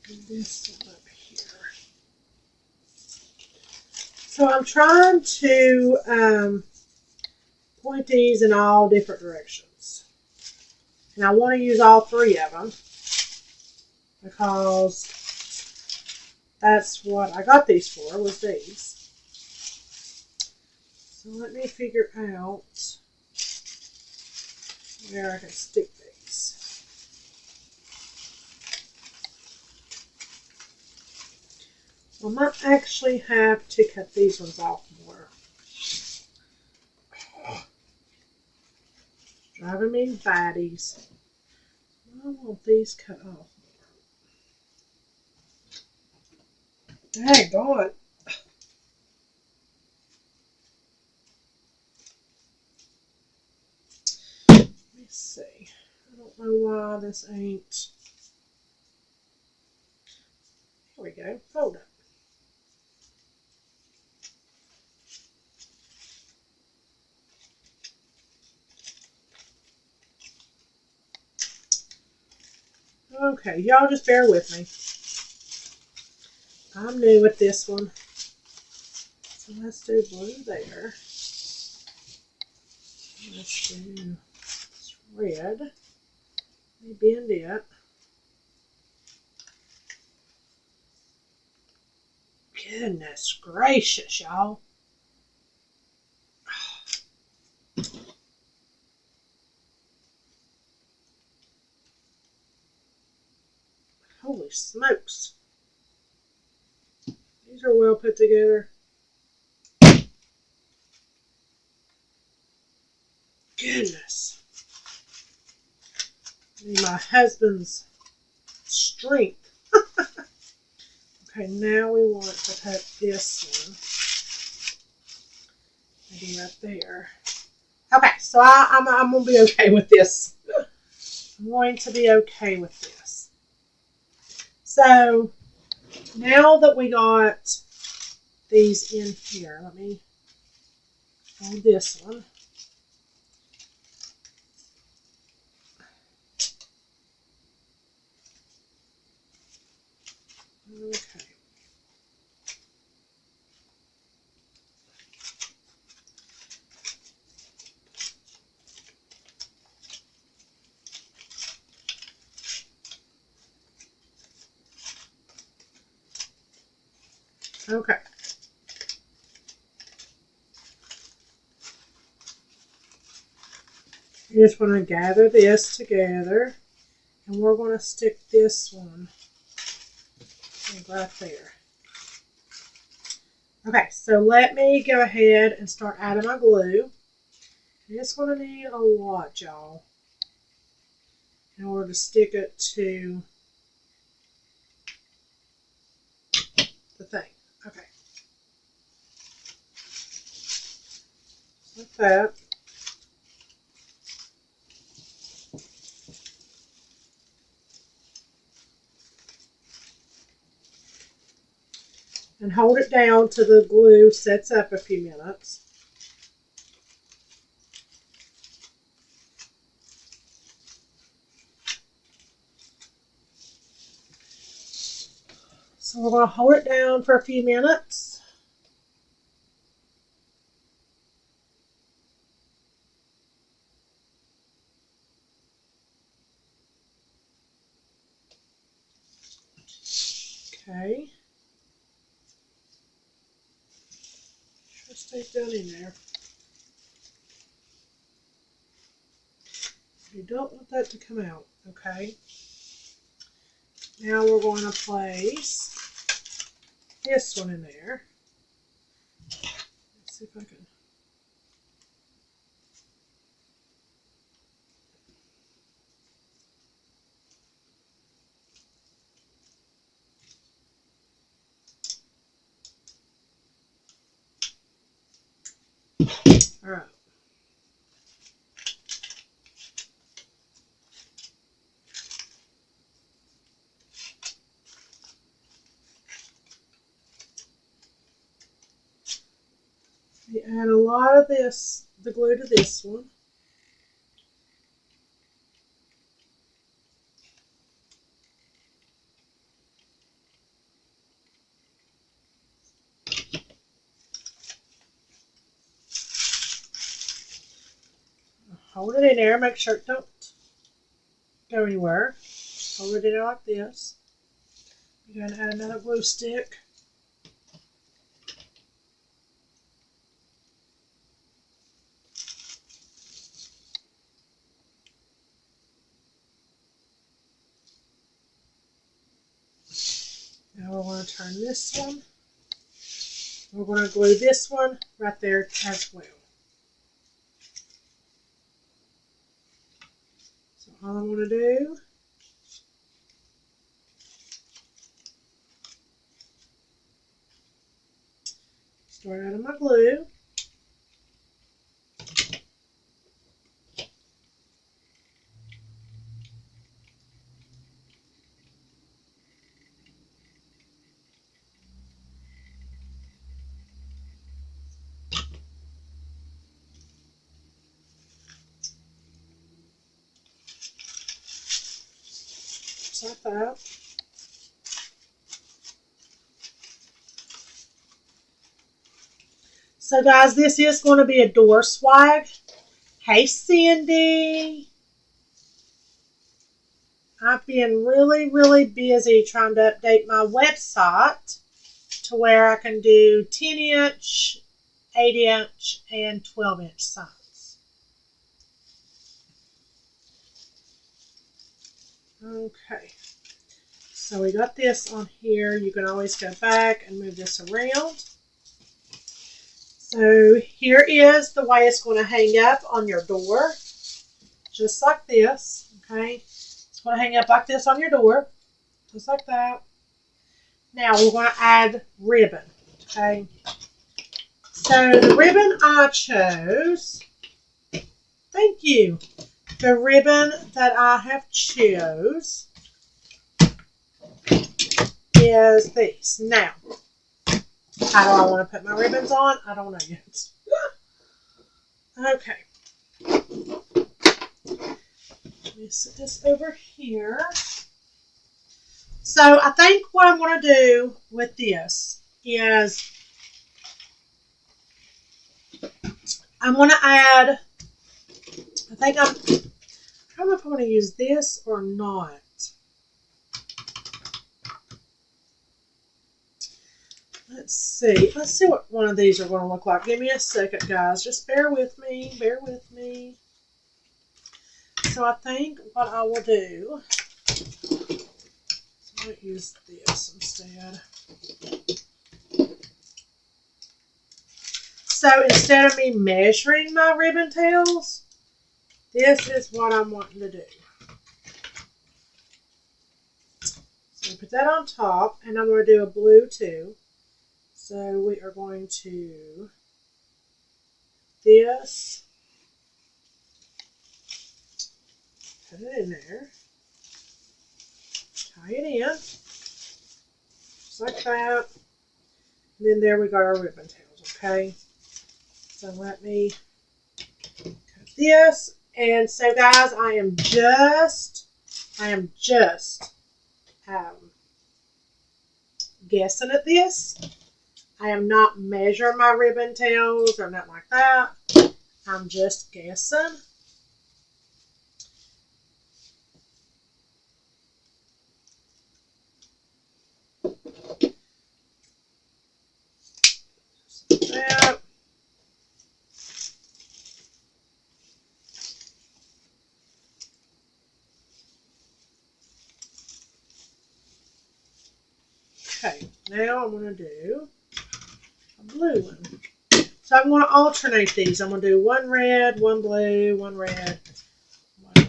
And this one up here. So I'm trying to point these in all different directions. And I want to use all three of them because that's what I got these for, was these. So let me figure out where I can stick these. I might actually have to cut these ones off more. Driving me fatties. I want these cut off. Dang God. Let me see. I don't know why this ain't. Here we go. Fold it. Okay, y'all just bear with me. I'm new with this one. So let's do blue there. Let's do red. Let me bend it. Goodness gracious, y'all. Holy smokes. These are well put together. Goodness. I need my husband's strength. Okay, now we want to put this one. Maybe right there. Okay, so I'm going to be okay with this. I'm going to be okay with this. So, now that we got these in here, let me hold this one. Okay. Okay. You just want to gather this together, and we're going to stick this one right there. Okay, so let me go ahead and start adding my glue. It's going to need a lot, y'all, in order to stick it to the thing. Okay. Like that. And hold it down till the glue sets up a few minutes. So we're going to hold it down for a few minutes. Okay. Just stay down in there. You don't want that to come out, okay? Now we're going to place this one in there. Let's see if I can. All right. We add a lot of this, the glue to this one. Hold it in there, make sure it don't go anywhere. Hold it in there like this. You're going to add another glue stick. Now we're going to turn this one. We're going to glue this one right there as well. So all I'm going to do, start out of my glue. Just like that. So guys, this is going to be a door swag. Hey Cindy. I've been really busy trying to update my website to where I can do 10-inch, 8-inch, and 12-inch signs. Okay. So we got this on here. You can always go back and move this around. So here is the way it's going to hang up on your door. Just like this, okay? It's going to hang up like this on your door. Just like that. Now we're going to add ribbon, okay? So the ribbon I chose, thank you. The ribbon that I have chose is these. Now, how do I want to put my ribbons on? I don't know yet. Okay. Let me set this over here. So I think what I'm going to do with this is I'm going to add, I don't know if I want to use this or not. Let's see. Let's see what one of these are going to look like. Give me a second, guys. Just bear with me. Bear with me. So I think what I will do, I might use this instead. So instead of me measuring my ribbon tails, this is what I'm wanting to do. So put that on top, and I'm going to do a blue too. So we are going to this, put it in there, tie it in, just like that. And then there we got our ribbon tails, okay? So let me cut this. And so guys, I am just guessing at this. I am not measuring my ribbon tails or nothing like that. I'm just guessing. Just like that. Okay, now I'm going to do a blue one. So I'm going to alternate these. I'm going to do one red, one blue, one red, one blue.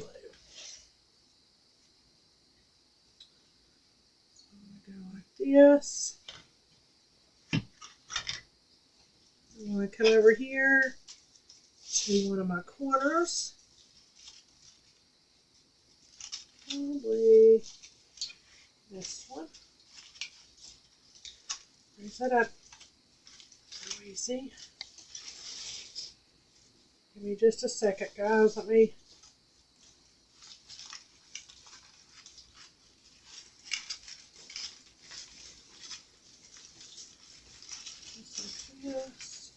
So I'm going to go like this. I'm going to come over here to one of my corners. Probably this one. Raise that up. So easy. Give me just a second, guys. Let me. Just like this.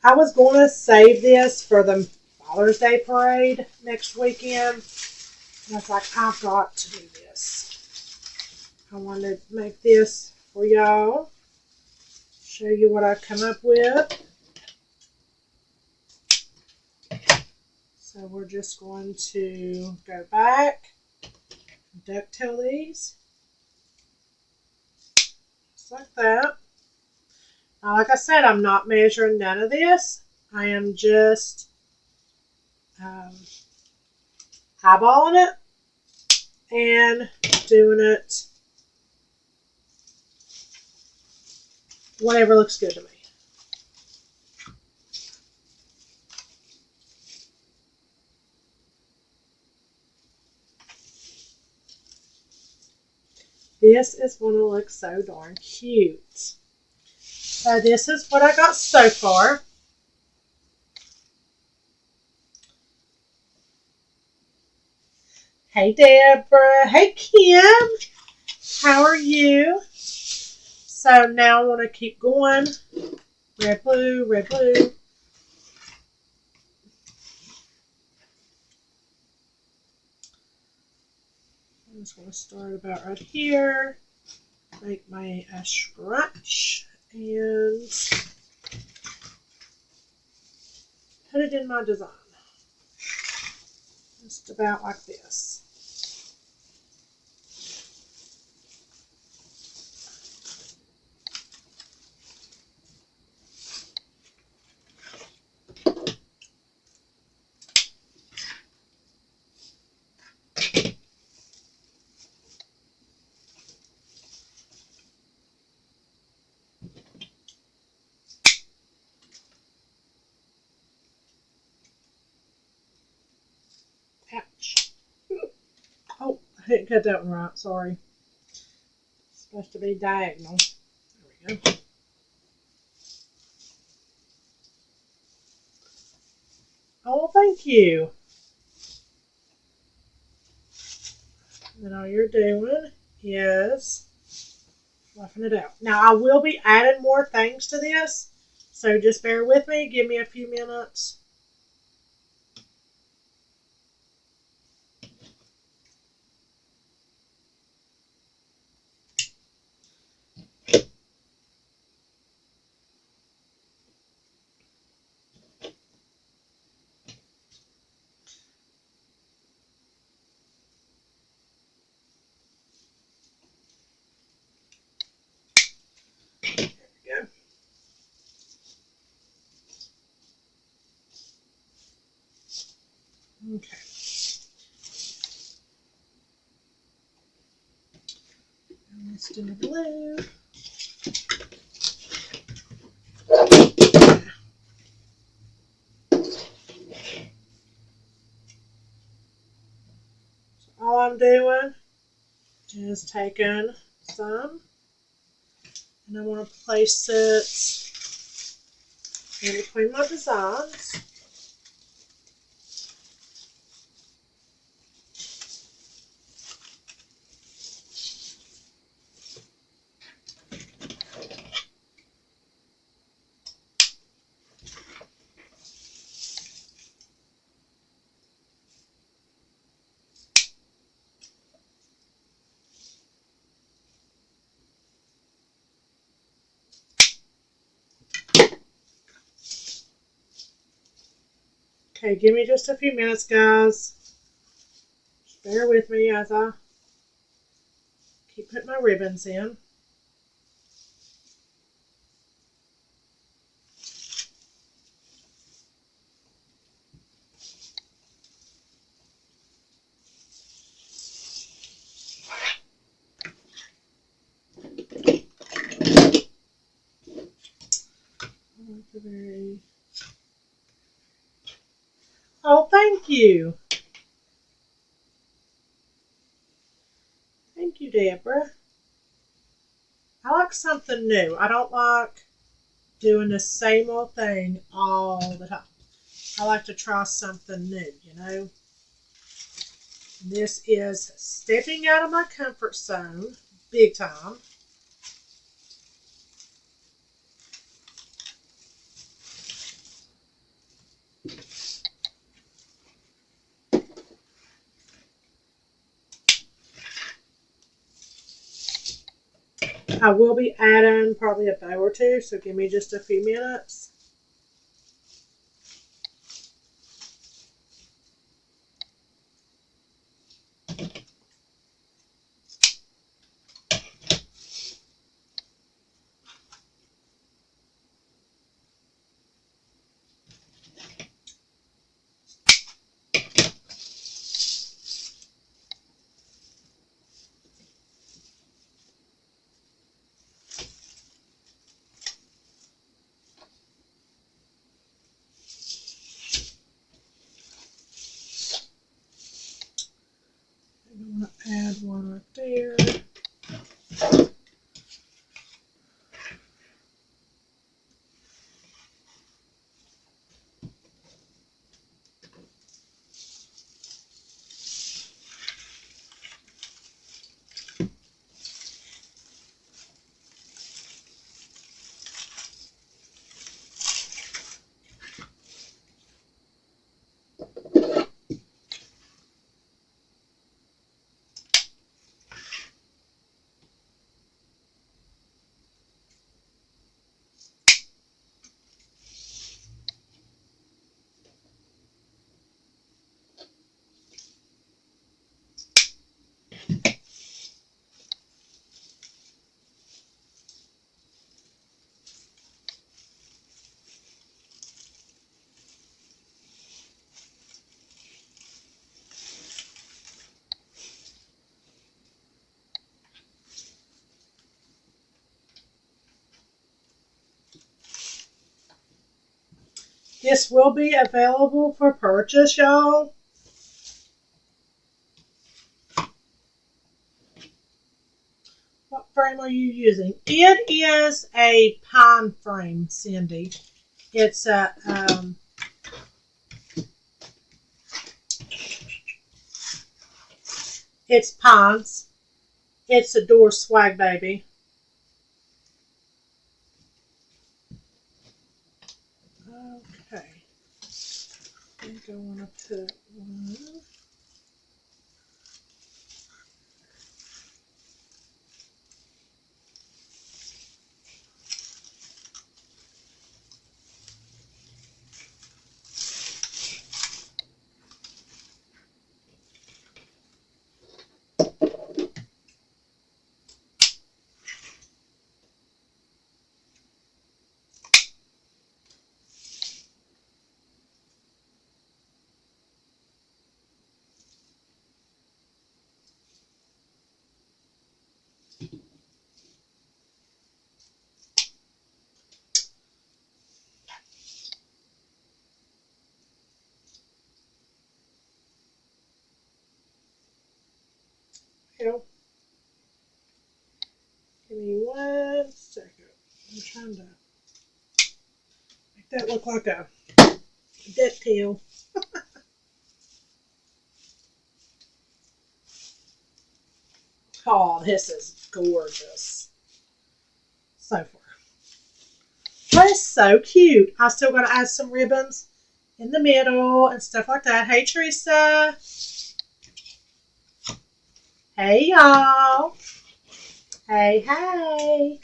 I was going to save this for the Father's Day parade next weekend. And I was like, I've got to do this. I wanted to make this for y'all. Show you what I've come up with. So we're just going to go back, ducktail these, just like that. Now, like I said, I'm not measuring none of this. I am just eyeballing it and doing it whatever looks good to me. This is going to look so darn cute. So this is what I got so far. Hey Deborah. Hey Kim. How are you? So now I want to keep going. Red, blue, red, blue. I'm just going to start about right here. Make my scratch and put it in my design. Just about like this. Ouch. Oh, I didn't cut that one right. Sorry. It's supposed to be diagonal. There we go. Oh, thank you. And all you're doing is fluffing it out. Now, I will be adding more things to this, so just bear with me. Give me a few minutes. There we go. Okay. And let's do the blue. All I'm doing is taking some, and I want to place it in between my designs. Okay, give me just a few minutes, guys. Just bear with me as I keep putting my ribbons in. Oh, thank you. Thank you, Deborah. I like something new. I don't like doing the same old thing all the time. I like to try something new, you know. This is stepping out of my comfort zone, big time. I will be adding probably a bow or two, so give me just a few minutes. I'm going to add one right there. This will be available for purchase, y'all. What frame are you using? It is a pine frame, Cindy. It's a it's pines. It's a door swag baby. Okay. I think I want to put one. Help. Give me 1 second. I'm trying to make that look like a ducktail. Oh, this is gorgeous. So far. That's so cute. I still got to add some ribbons in the middle and stuff like that. Hey, Teresa. Hey, y'all. Hey, hey.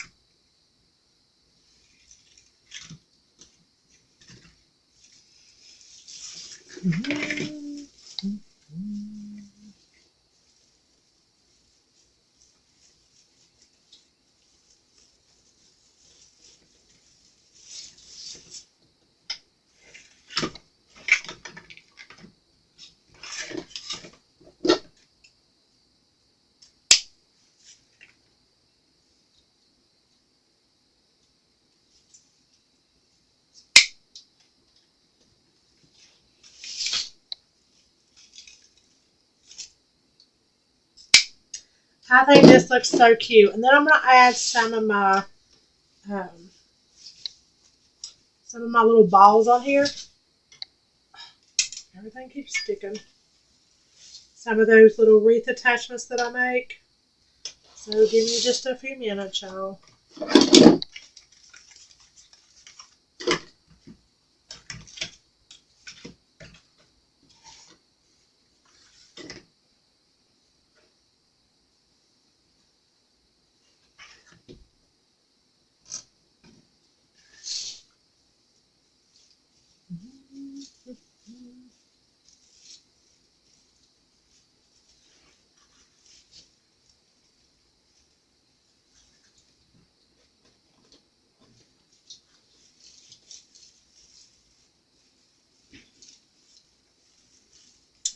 I think this looks so cute. And then I'm going to add some of my little balls on here. Everything keeps sticking. Some of those little wreath attachments that I make. So give me just a few minutes, y'all.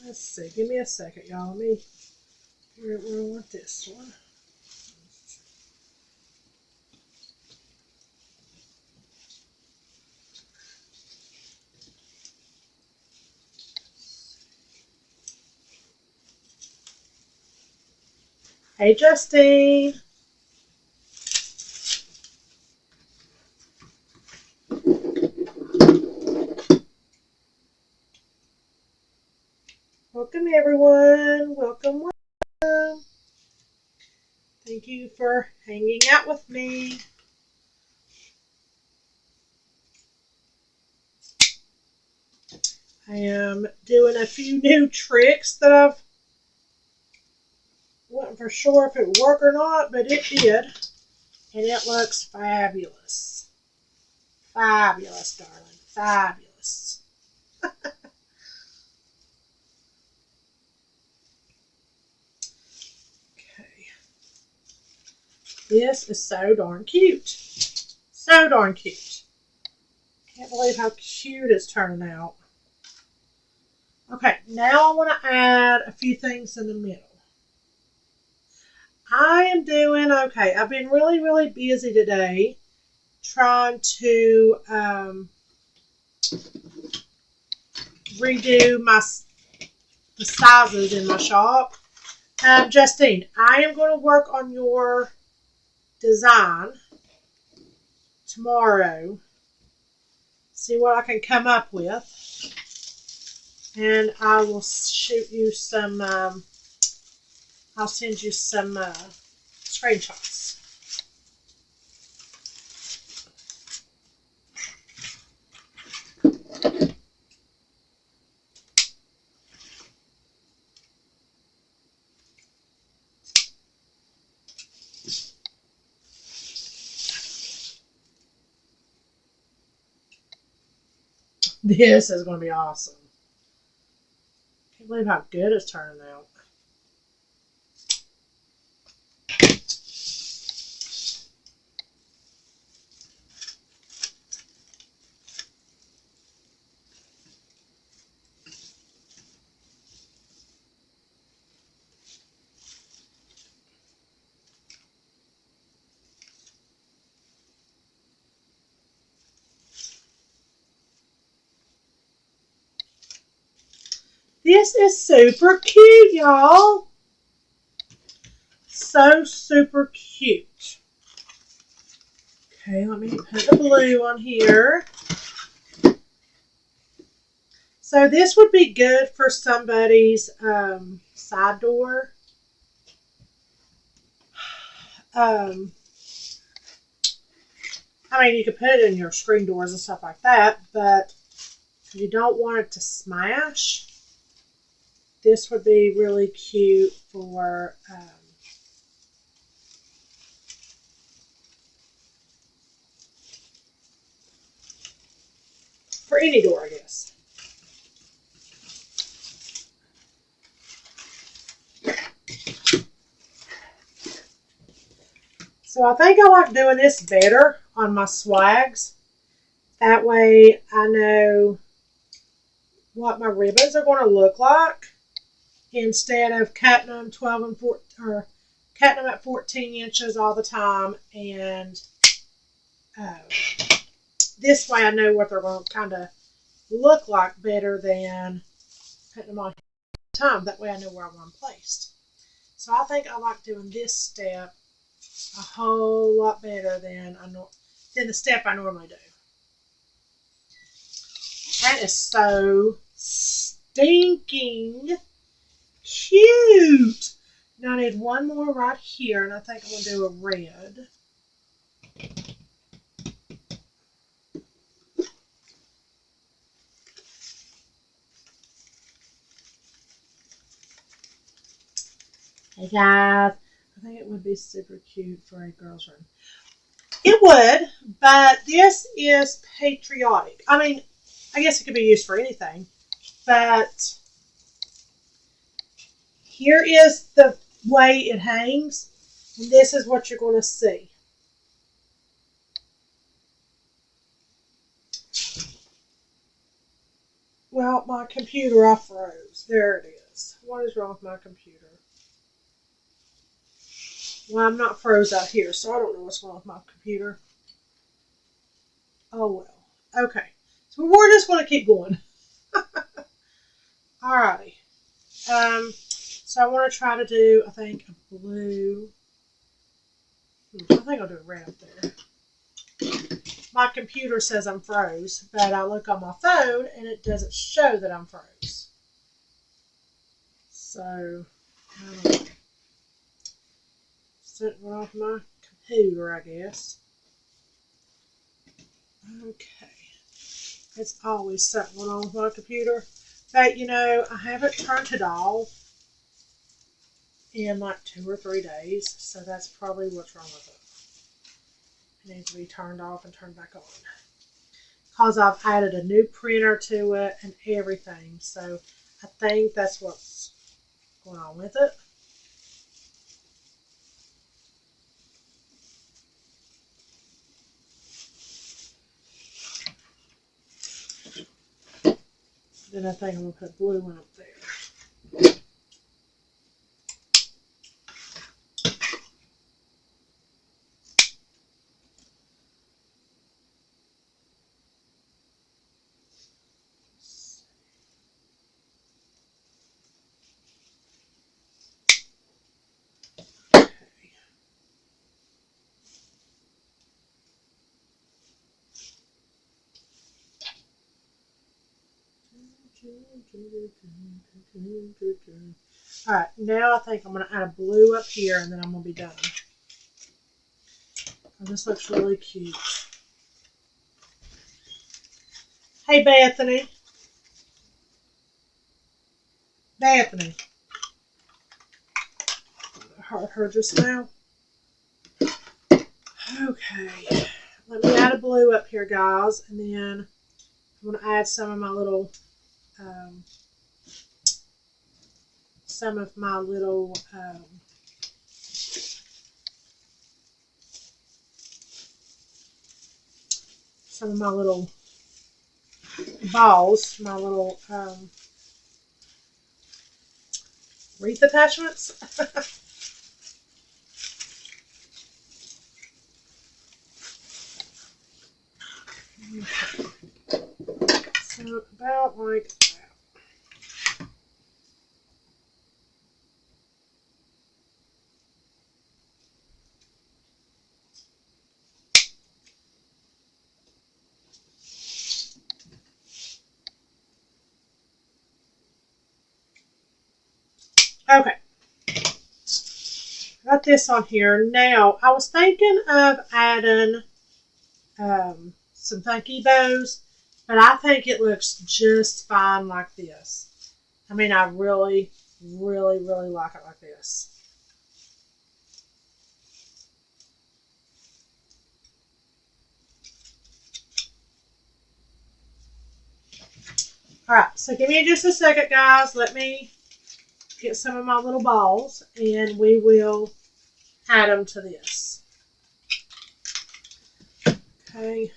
Let's see. Give me a second, y'all. Let me figure out where I want this one. Hey, Justine. Welcome, everyone. Welcome, welcome. Thank you for hanging out with me. I am doing a few new tricks that I've wasn't for sure if it would work or not, but it did. And it looks fabulous. Fabulous, darling. Fabulous. Okay. This is so darn cute. So darn cute. Can't believe how cute it's turning out. Okay, now I want to add a few things in the middle. I am doing okay. I've been really, really busy today trying to redo the sizes in my shop. Justine, I am going to work on your design tomorrow. See what I can come up with. And I will shoot you some, I'll send you some screenshots. This is going to be awesome. Can't believe how good it's turning out. This is super cute, y'all. So super cute. Okay, let me put the blue on here. So this would be good for somebody's side door. I mean, you could put it in your screen doors and stuff like that, but if you don't want it to smash, this would be really cute for any door, I guess. So I think I like doing this better on my swags. That way I know what my ribbons are going to look like instead of cutting them 12 and 14, or cutting them at 14 inches all the time. And this way I know what they're going to kind of look like better than putting them on all the time. That way I know where I want them placed. So I think I like doing this step a whole lot better than the step I normally do. That is so stinking cute. Now I need one more right here, and I think I'm going to do a red. Hey guys, I think it would be super cute for a girl's room. It would, but this is Patriotic. I mean, I guess it could be used for anything, but here is the way it hangs, and this is what you're going to see. Well, my computer, I froze. There it is. What is wrong with my computer? Well, I'm not froze out here, so I don't know what's wrong with my computer. Oh well. Okay. So we're just going to keep going. Alrighty. So I want to try to do, I think, a blue. I think I'll do a red up there. My computer says I'm froze, but I look on my phone and it doesn't show that I'm froze. So, I don't know. Something off my computer, I guess. Okay. It's always something wrong with my computer. But, you know, I haven't turned it off in like 2 or 3 days. So that's probably what's wrong with it. It needs to be turned off and turned back on. Because I've added a new printer to it and everything. So I think that's what's going on with it. Then I think I'm going to put blue one up there. Alright, now I think I'm going to add a blue up here and then I'm going to be done. Oh, this looks really cute. Hey, Bethany. Bethany. I heard just now. Okay. Let me add a blue up here, guys. And then I'm going to add some of my little some of my little balls, my little wreath attachments. So about like that. Okay. Got this on here. Now, I was thinking of adding some funky bows, but I think it looks just fine like this. I mean, I really, really, really like it like this. Alright, so give me just a second, guys. Let me get some of my little balls, and we will add them to this. Okay.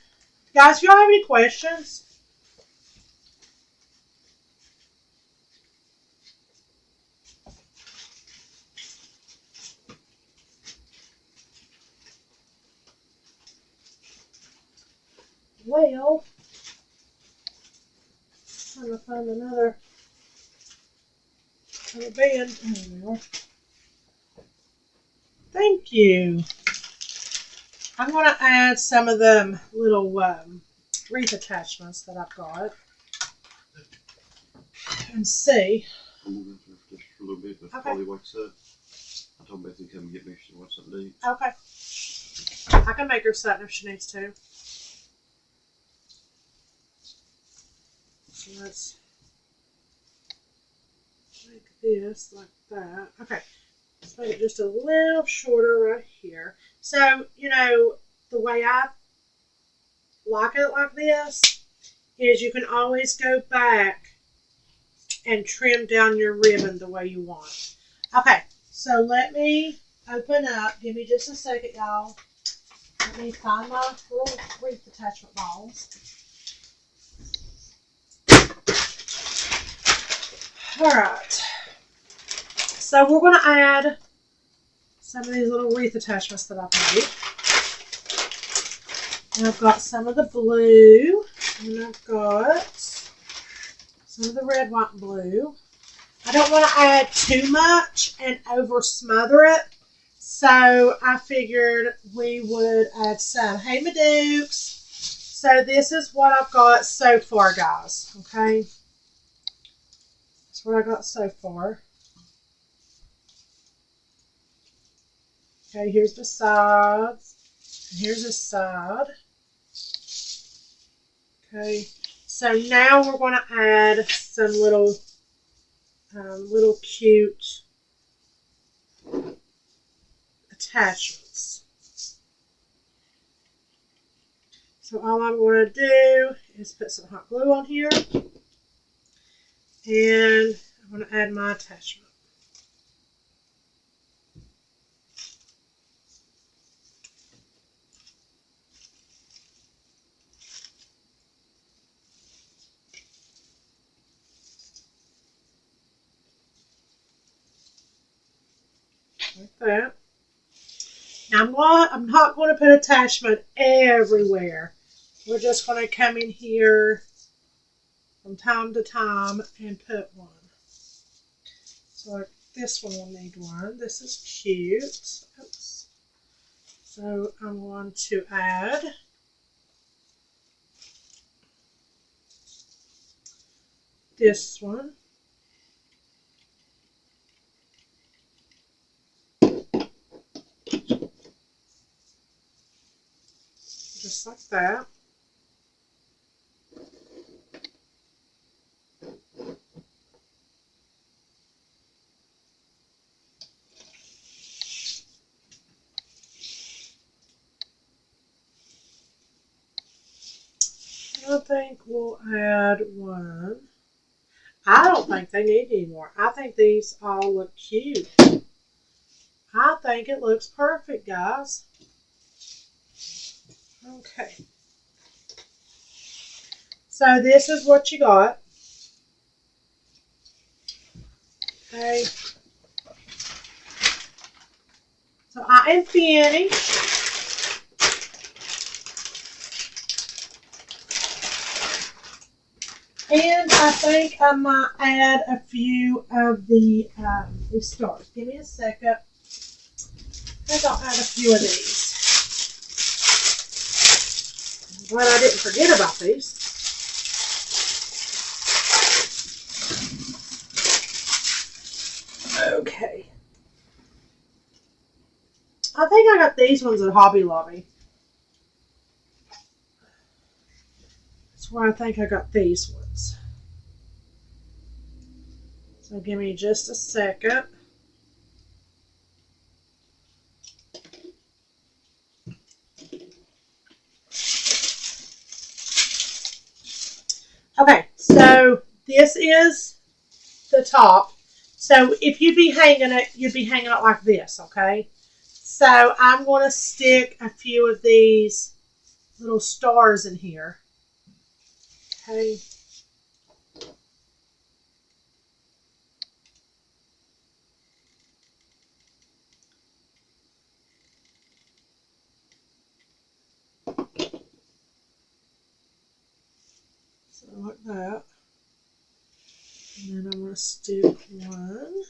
Guys, if y'all have any questions? Well, I'm trying to find another band. There we are. Thank you. I'm going to add some of them little wreath attachments that I've got and see. I'm going to have just for a little bit before Polly wakes up. I told Bethany to come and get me if she wants something to eat. Okay. I can make her something if she needs to. So let's make this like that. Okay. Let's make it just a little shorter right here. So, you know, the way I like it like this is you can always go back and trim down your ribbon the way you want. Okay, so let me open up. Give me just a second, y'all. Let me find my little wreath attachment balls. Alright. So we're going to add some of these little wreath attachments that I've made. And I've got some of the blue, and I've got some of the red, white, and blue. I don't want to add too much and over smother it, so I figured we would add some. Hey, my dukes. So this is what I've got so far, guys, okay? That's what I got so far. Okay, here's the sides, and here's the side. Okay, so now we're going to add some little cute attachments. So all I'm going to do is put some hot glue on here, and I'm going to add my attachment. Like that. Now I'm not going to put attachment everywhere. We're just going to come in here from time to time and put one. So like this one will need one. This is cute. Oops. So I'm going to add this one. Just like that. I think we'll add one. I don't think they need any more. I think these all look cute. I think it looks perfect, guys. Okay. So this is what you got. Okay. So I am finished. And I think I might add a few of the stars. Give me a second. I think I'll add a few of these. I'm glad I didn't forget about these. Okay. I think I got these ones at Hobby Lobby. That's where I think I got these ones. So give me just a second. Okay, so this is the top. So if you'd be hanging it like this, okay? So I'm going to stick a few of these little stars in here. Okay. So like that. And then I'm going to stick one.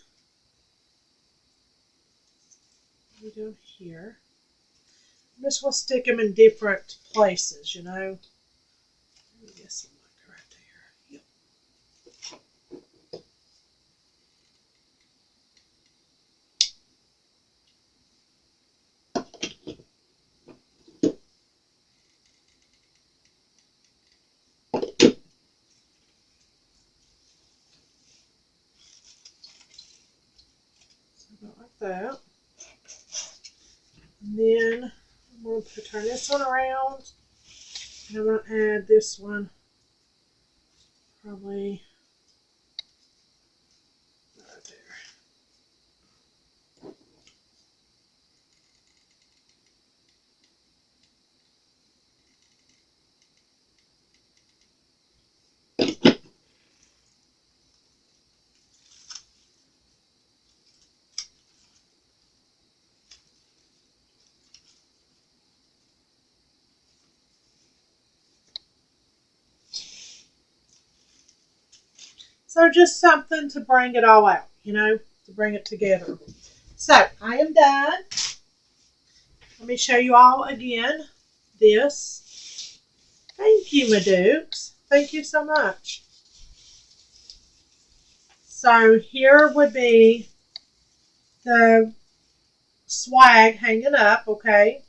We go here. I'm just going to stick them in different places, you know. I guess I'm like right there. Yep. So about like that. And then I'm going to turn this one around. And I'm going to add this one probably right there. So just something to bring it all out, you know, to bring it together. So I am done. Let me show you all again this. Thank you, my dukes. Thank you so much. So here would be the swag hanging up, okay?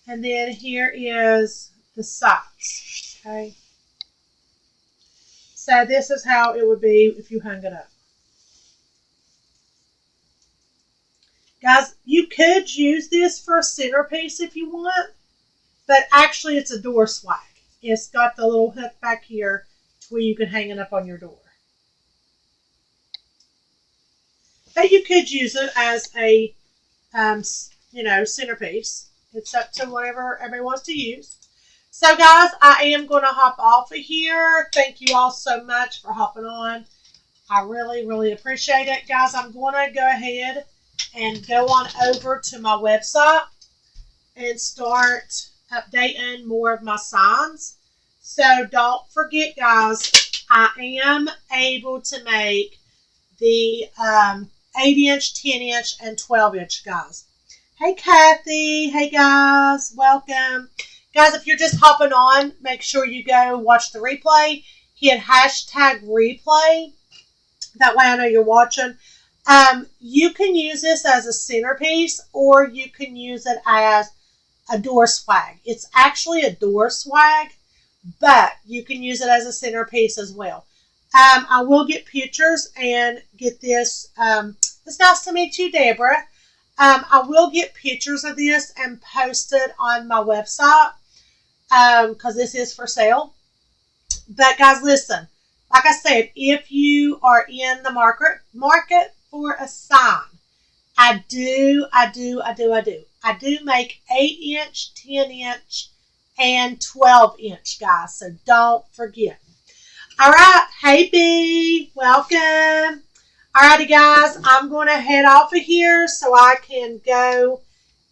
And then here is the socks, okay? So this is how it would be if you hung it up. Guys, you could use this for a centerpiece if you want, but actually it's a door swag. It's got the little hook back here to where you can hang it up on your door. But you could use it as a, centerpiece. It's up to whatever everybody wants to use. So, guys, I am going to hop off of here. Thank you all so much for hopping on. I really, really appreciate it. Guys, I'm going to go ahead and go on over to my website and start updating more of my signs. So, don't forget, guys, I am able to make the 8-inch, 10-inch, and 12-inch, guys. Hey, Kathy. Hey, guys. Welcome. Guys, if you're just hopping on, make sure you go watch the replay. hit hashtag replay. That way I know you're watching. You can use this as a centerpiece, or you can use it as a door swag. It's actually a door swag, but you can use it as a centerpiece as well. I will get pictures and get this. It's nice to meet you, Deborah. I will get pictures of this and post it on my website because this is for sale. But guys, listen. Like I said, if you are in the market for a sign, I do make 8-inch, 10-inch, and 12-inch, guys. So don't forget. All right. Hey, B. Welcome. Alrighty, guys. I'm going to head off of here so I can go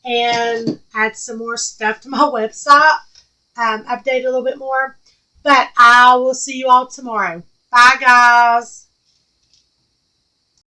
and add some more stuff to my website. Update a little bit more. But I will see you all tomorrow. Bye, guys.